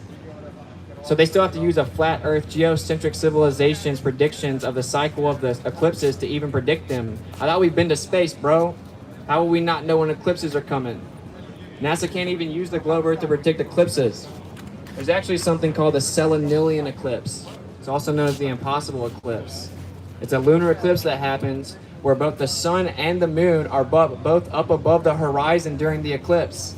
So they still have to use a flat Earth geocentric civilization's predictions of the cycle of the eclipses to even predict them. I thought we've been to space, bro. How will we not know when eclipses are coming? NASA can't even use the globe Earth to predict eclipses. There's actually something called the Selenilian eclipse. It's also known as the impossible eclipse. It's a lunar eclipse that happens where both the sun and the moon are both up above the horizon during the eclipse.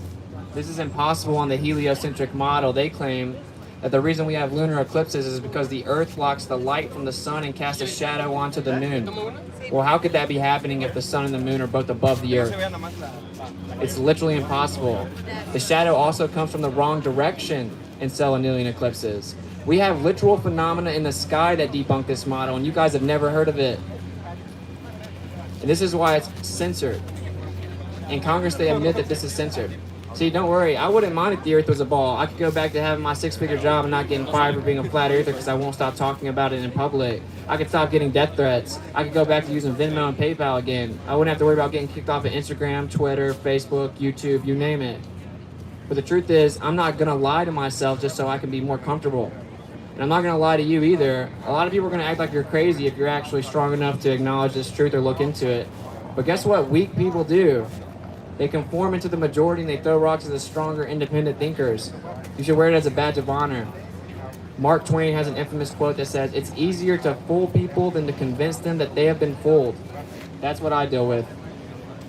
This is impossible on the heliocentric model. They claim that the reason we have lunar eclipses is because the Earth blocks the light from the sun and casts a shadow onto the moon. Well, how could that be happening if the sun and the moon are both above the Earth? It's literally impossible. The shadow also comes from the wrong direction in Selenilian eclipses. We have literal phenomena in the sky that debunk this model, and you guys have never heard of it. And this is why it's censored. In Congress, they admit that this is censored. See, don't worry. I wouldn't mind if the Earth was a ball. I could go back to having my 6-figure job and not getting fired for being a flat earther because I won't stop talking about it in public. I could stop getting death threats. I could go back to using Venmo and PayPal again. I wouldn't have to worry about getting kicked off of Instagram, Twitter, Facebook, YouTube, you name it. But the truth is, I'm not going to lie to myself just so I can be more comfortable. And I'm not going to lie to you either. A lot of people are going to act like you're crazy if you're actually strong enough to acknowledge this truth or look into it. But guess what weak people do? They conform into the majority and they throw rocks at the stronger, independent thinkers. You should wear it as a badge of honor. Mark Twain has an infamous quote that says, "It's easier to fool people than to convince them that they have been fooled." That's what I deal with.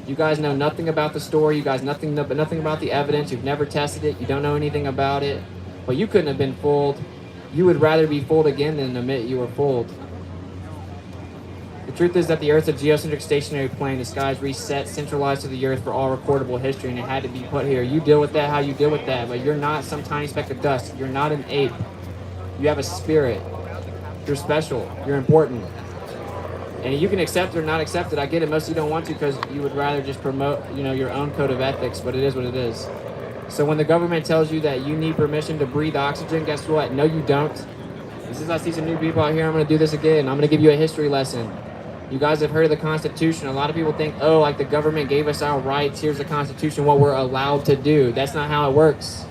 You guys know nothing about the story. You guys know nothing about the evidence. You've never tested it. You don't know anything about it. But you couldn't have been fooled. You would rather be fooled again than admit you were fooled. The truth is that the Earth's a geocentric stationary plane. The sky is reset, centralized to the Earth for all recordable history, and it had to be put here. You deal with that how you deal with that, but you're not some tiny speck of dust. You're not an ape. You have a spirit. You're special. You're important. And you can accept it or not accept it. I get it. Most of you don't want to because you would rather just promote, your own code of ethics, but it is what it is. So when the government tells you that you need permission to breathe oxygen, guess what? No, you don't. Since I see some new people out here, I'm going to do this again. I'm going to give you a history lesson. You guys have heard of the Constitution. A lot of people think, oh, like the government gave us our rights. Here's the Constitution, what we're allowed to do. That's not how it works,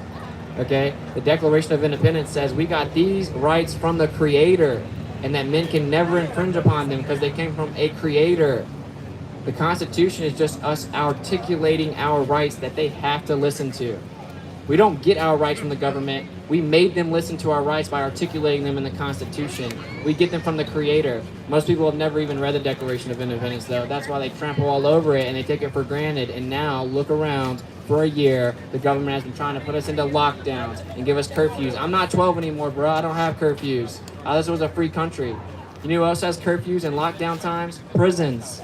okay? The Declaration of Independence says we got these rights from the Creator and that men can never infringe upon them because they came from a Creator. The Constitution is just us articulating our rights that they have to listen to. We don't get our rights from the government. We made them listen to our rights by articulating them in the Constitution. We get them from the Creator. Most people have never even read the Declaration of Independence, though. That's why they trample all over it and they take it for granted. And now, look around. For a year, the government has been trying to put us into lockdowns and give us curfews. I'm not 12 anymore, bro. I don't have curfews. This was a free country. You know who else has curfews and lockdown times? Prisons.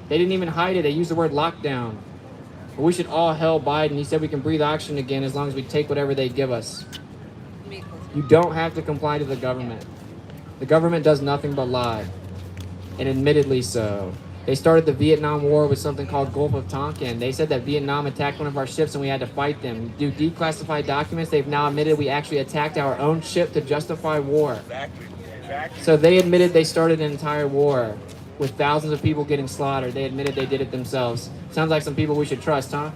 They didn't even hide it. They used the word lockdown. But we should all hail Biden. He said we can breathe oxygen again as long as we take whatever they give us. You don't have to comply to the government. The government does nothing but lie. And admittedly so. They started the Vietnam War with something called Gulf of Tonkin. They said that Vietnam attacked one of our ships and we had to fight them. Due to declassified documents, they've now admitted we actually attacked our own ship to justify war. Exactly. So they admitted they started an entire war with thousands of people getting slaughtered. They admitted they did it themselves. Sounds like some people we should trust, huh?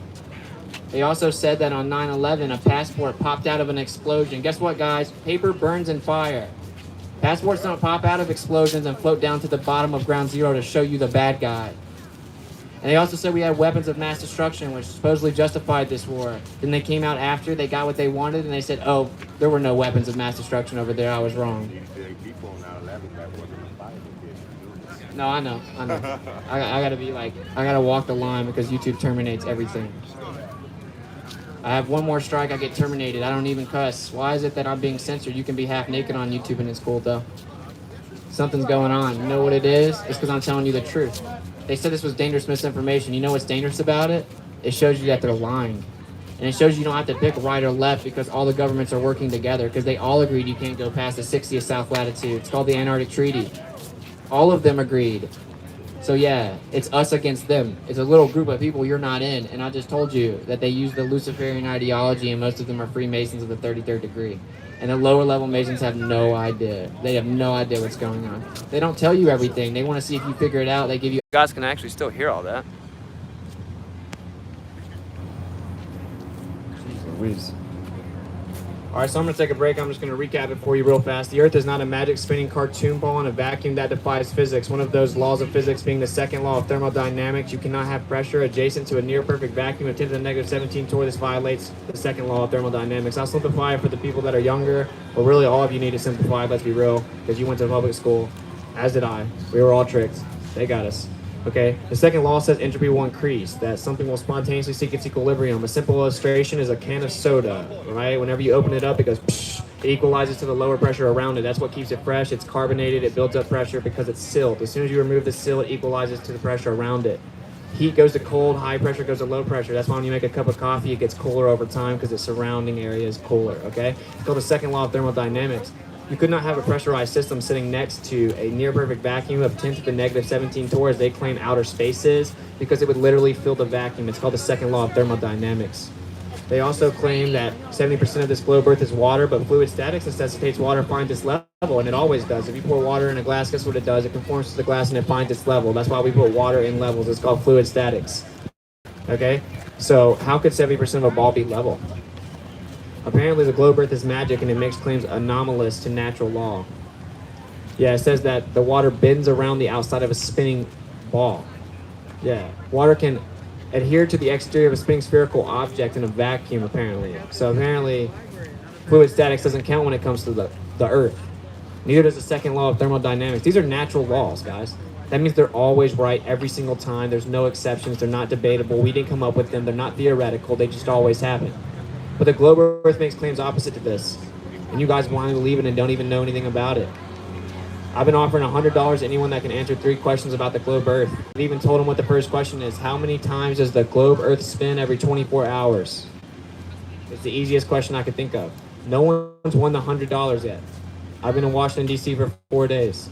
They also said that on 9/11, a passport popped out of an explosion. Guess what, guys? Paper burns in fire. Passports don't pop out of explosions and float down to the bottom of ground zero to show you the bad guy. And they also said we had weapons of mass destruction, which supposedly justified this war. Then they came out after they got what they wanted, and they said, oh, there were no weapons of mass destruction over there. I was wrong. No, I know. I gotta be like, I gotta walk the line because YouTube terminates everything. I have one more strike, I get terminated. I don't even cuss. Why is it that I'm being censored? You can be half naked on YouTube and it's cool though. Something's going on. You know what it is? It's because I'm telling you the truth. They said this was dangerous misinformation. You know what's dangerous about it? It shows you that they're lying. And it shows you don't have to pick right or left because all the governments are working together because they all agreed you can't go past the 60th south latitude. It's called the Antarctic Treaty. All of them agreed. So yeah, it's us against them. It's a little group of people you're not in. And I just told you that they use the Luciferian ideology and most of them are Freemasons of the 33rd degree. And the lower level Masons have no idea. They have no idea what's going on. They don't tell you everything. They want to see if you figure it out. They give you... You guys can actually still hear all that. Jeez Louise. Alright, so I'm going to take a break. I'm just going to recap it for you real fast. The Earth is not a magic spinning cartoon ball in a vacuum that defies physics. One of those laws of physics being the second law of thermodynamics. You cannot have pressure adjacent to a near-perfect vacuum of 10 to the negative 17 torr. This violates the second law of thermodynamics. I'll simplify it for the people that are younger. Well, really, all of you need to simplify it, let's be real, because you went to public school, as did I. We were all tricked. They got us. Okay, the second law says entropy will increase, that something will spontaneously seek its equilibrium. A simple illustration is a can of soda, right? Whenever you open it up, it goes psh, it equalizes to the lower pressure around it. That's what keeps it fresh. It's carbonated, it builds up pressure because it's silt. As soon as you remove the silt, it equalizes to the pressure around it. Heat goes to cold, high pressure goes to low pressure. That's why when you make a cup of coffee, it gets cooler over time because the surrounding area is cooler, okay? It's called the second law of thermodynamics. You could not have a pressurized system sitting next to a near-perfect vacuum of 10 to the negative 17 torr, as they claim outer space is, because it would literally fill the vacuum. It's called the second law of thermodynamics. They also claim that 70% of this globe Earth is water, but fluid statics necessitates water finds its level, and it always does. If you pour water in a glass, guess what it does? It conforms to the glass and it finds its level. That's why we put water in levels. It's called fluid statics. Okay? So how could 70% of a ball be level? Apparently the globe Earth is magic and it makes claims anomalous to natural law. Yeah, it says that the water bends around the outside of a spinning ball. Yeah, water can adhere to the exterior of a spinning spherical object in a vacuum, apparently. So apparently fluid statics doesn't count when it comes to the Earth. Neither does the second law of thermodynamics. These are natural laws, guys. That means they're always right every single time. There's no exceptions. They're not debatable. We didn't come up with them. They're not theoretical. They just always happen. But the globe Earth makes claims opposite to this. And you guys blindly believe it and don't even know anything about it. I've been offering $100 to anyone that can answer 3 questions about the globe Earth. I've even told them what the first question is. How many times does the globe Earth spin every 24 hours? It's the easiest question I could think of. No one's won the $100 yet. I've been in Washington, D.C. for 4 days.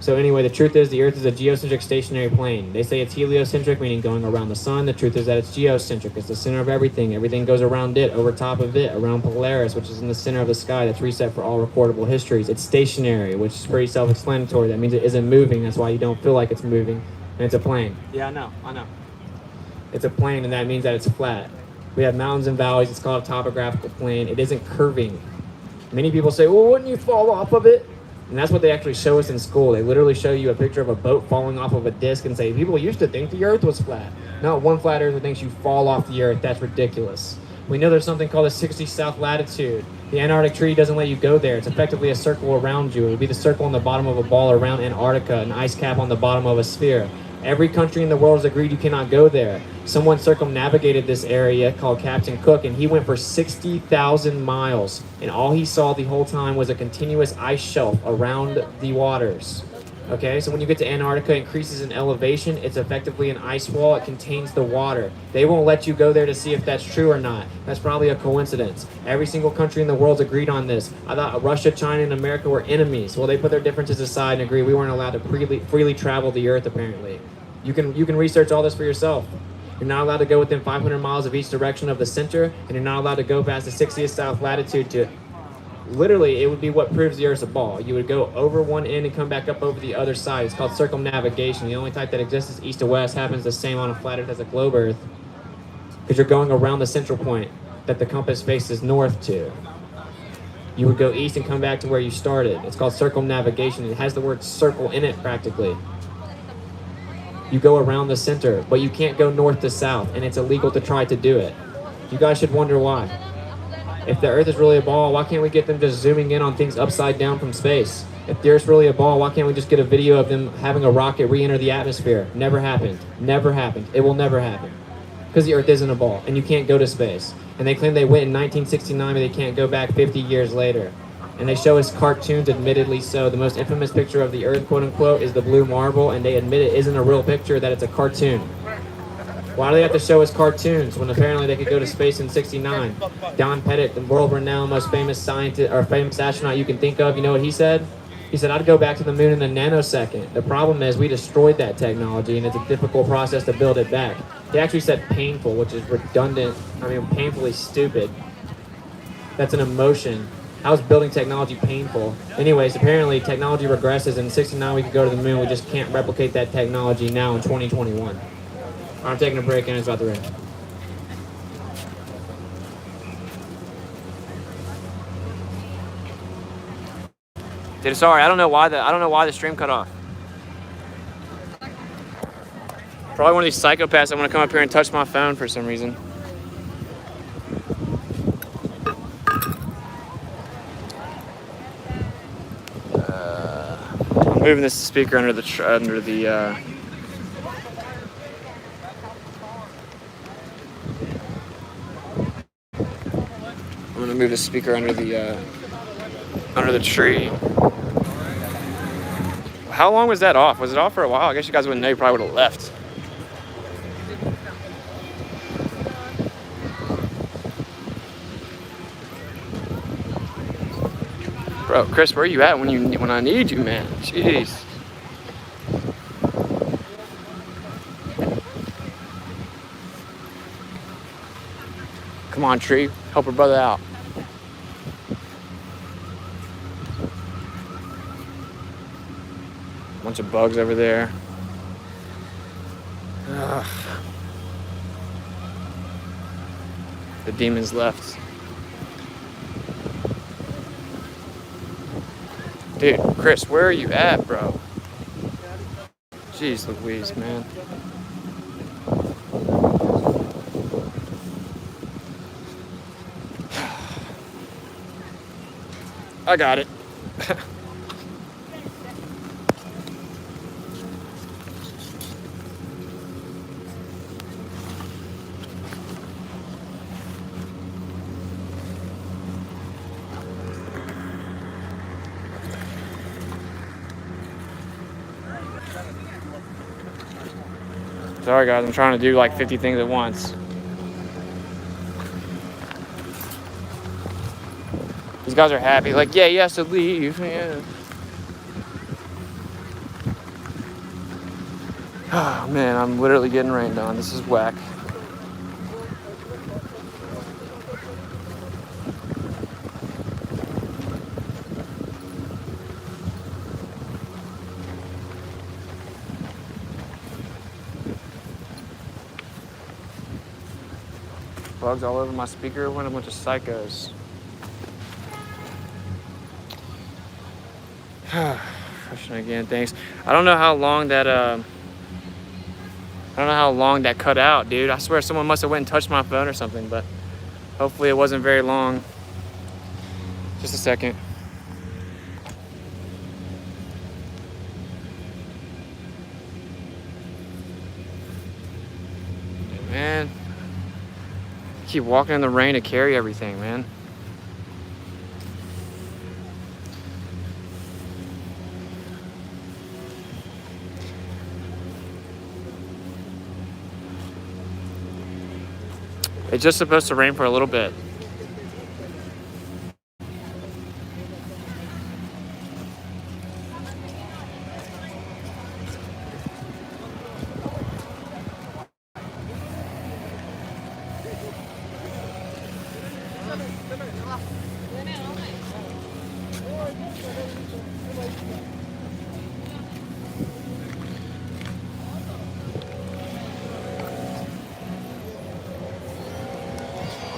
So anyway, the truth is the Earth is a geocentric stationary plane. They say it's heliocentric, meaning going around the sun. The truth is that it's geocentric. It's the center of everything. Everything goes around it, over top of it, around Polaris, which is in the center of the sky. That's reset for all recordable histories. It's stationary, which is pretty self-explanatory. That means it isn't moving. That's why you don't feel like it's moving. And it's a plane. Yeah, I know. It's a plane, and that means that it's flat. We have mountains and valleys. It's called a topographical plane. It isn't curving. Many people say, well, wouldn't you fall off of it? And that's what they actually show us in school. They literally show you a picture of a boat falling off of a disc and say, people used to think the earth was flat. Not one flat earther thinks you fall off the earth. That's ridiculous. We know there's something called a 60 south latitude. The Antarctic Treaty doesn't let you go there. It's effectively a circle around you. It would be the circle on the bottom of a ball around Antarctica, an ice cap on the bottom of a sphere. Every country in the world has agreed you cannot go there. Someone circumnavigated this area called Captain Cook, and he went for 60,000 miles, and all he saw the whole time was a continuous ice shelf around the waters. Okay, so when you get to Antarctica, it increases in elevation. It's effectively an ice wall. It contains the water. They won't let you go there to see if that's true or not. That's probably a coincidence. Every single country in the world's agreed on this. I thought Russia, China, and America were enemies. Well, they put their differences aside and agree we weren't allowed to freely travel the earth, apparently. You can research all this for yourself. You're not allowed to go within 500 miles of each direction of the center, and you're not allowed to go past the 60th south latitude to... Literally, it would be what proves the Earth's a ball. You would go over one end and come back up over the other side. It's called circumnavigation. The only type that exists is east to west. Happens the same on a flat Earth as a globe Earth, because you're going around the central point that the compass faces north to. You would go east and come back to where you started. It's called circumnavigation. It has the word circle in it practically. You go around the center, but you can't go north to south, and it's illegal to try to do it. You guys should wonder why. If the Earth is really a ball, why can't we get them just zooming in on things upside down from space? If the Earth's really a ball, why can't we just get a video of them having a rocket re-enter the atmosphere? Never happened. Never happened. It will never happen. Because the Earth isn't a ball, and you can't go to space. And they claim they went in 1969, but they can't go back 50 years later. And they show us cartoons, admittedly so. The most infamous picture of the Earth, quote-unquote, is the blue marble, and they admit it isn't a real picture, that it's a cartoon. Why do they have to show us cartoons when apparently they could go to space in '69? Don Pettit, the world-renowned, most famous scientist or famous astronaut you can think of, you know what he said? He said, I'd go back to the moon in a nanosecond. The problem is we destroyed that technology, and it's a difficult process to build it back. He actually said painful, which is redundant. I mean, painfully stupid. That's an emotion. How is building technology painful? Anyways, apparently technology regresses. In '69 we could go to the moon. We just can't replicate that technology now in 2021. I'm taking a break and it's about to rain. Dude, sorry, I don't know why the stream cut off. Probably one of these psychopaths that want to come up here and touch my phone for some reason. I'm moving this speaker under the I'm gonna move the speaker under the tree. How long was that off? Was it off for a while? I guess you guys wouldn't know. You probably would have left. Bro, Chris, where are you at when I need you, man? Jeez. Come on, tree. Help her brother out. Bunch of bugs over there. Ugh. The demons left. Dude, Chris, where are you at, bro? Jeez Louise, man. I got it. Sorry guys, I'm trying to do like 50 things at once. These guys are happy, like, yeah, he has to leave, yeah. Oh man, I'm literally getting rained on. This is whack. Bugs all over my speaker. What a bunch of psychos. Question again, thanks. I don't know how long that cut out, dude. I swear someone must have went and touched my phone or something, but hopefully it wasn't very long. Just a second. Man, keep walking in the rain to carry everything, man. It's just supposed to rain for a little bit.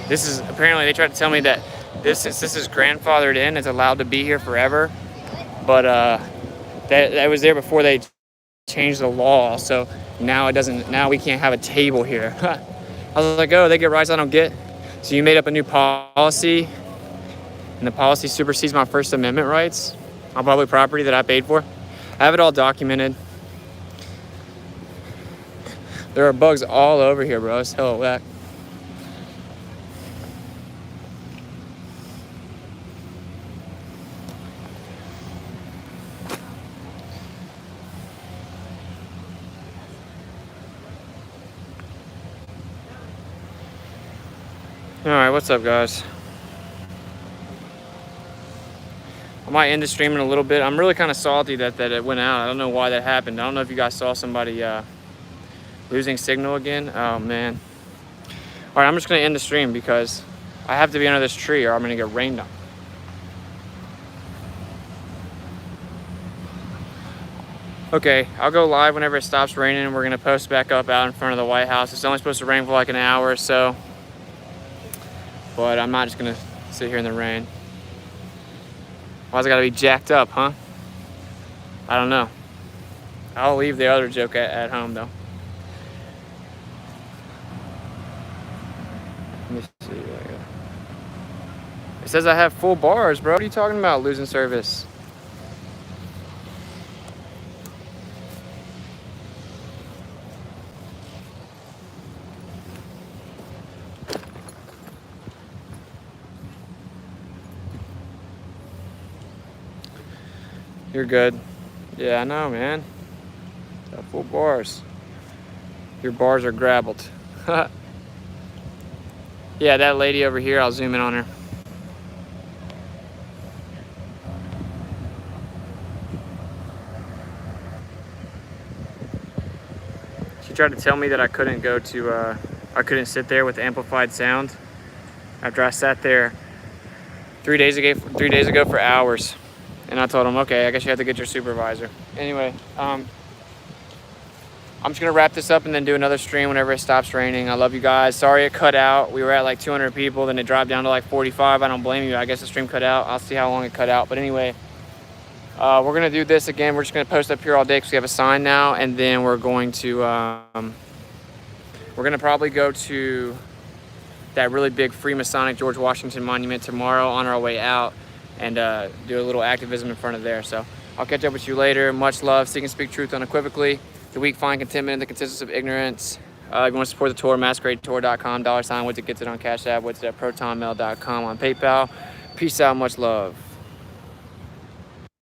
This is, apparently they tried to tell me that since this is grandfathered in, it's allowed to be here forever. But that was there before they changed the law. So now it doesn't, now we can't have a table here. I was like, oh, they get rights I don't get. So you made up a new policy and the policy supersedes my First Amendment rights on public property that I paid for. I have it all documented. There are bugs all over here, bro. It's hell whack. Alright, what's up, guys? I might end the stream in a little bit. I'm really kind of salty that it went out. I don't know why that happened. I don't know if you guys saw somebody losing signal again. Oh, man. Alright, I'm just going to end the stream because I have to be under this tree or I'm going to get rained on. Okay, I'll go live whenever it stops raining. We're going to post back up out in front of the White House. It's only supposed to rain for like an hour or so. But I'm not just gonna sit here in the rain. Why's it gotta be jacked up, huh? I don't know. I'll leave the other joke at home though. Let me see. It says I have full bars, bro. What are you talking about, losing service? You're good. Yeah, I know, man. Got full bars. Your bars are grabbled. Yeah, that lady over here, I'll zoom in on her. She tried to tell me that I couldn't go to, I couldn't sit there with amplified sound after I sat there 3 days ago for hours. And I told him, okay, I guess you have to get your supervisor. Anyway, I'm just gonna wrap this up and then do another stream whenever it stops raining. I love you guys. Sorry it cut out. We were at like 200 people, then it dropped down to like 45. I don't blame you. I guess the stream cut out. I'll see how long it cut out. But anyway, we're gonna do this again. We're just gonna post up here all day because we have a sign now, and then we're going to, we're gonna probably go to that really big Freemasonic George Washington monument tomorrow on our way out, and do a little activism in front of there. So I'll catch up with you later. Much love. Seek and speak truth unequivocally. The weak find contentment in the consistence of ignorance. If you want to support the tour, masqueradetour.com, $, WitsitGetsIt on Cash App, Witsit at protonmail.com on PayPal. Peace out. Much love.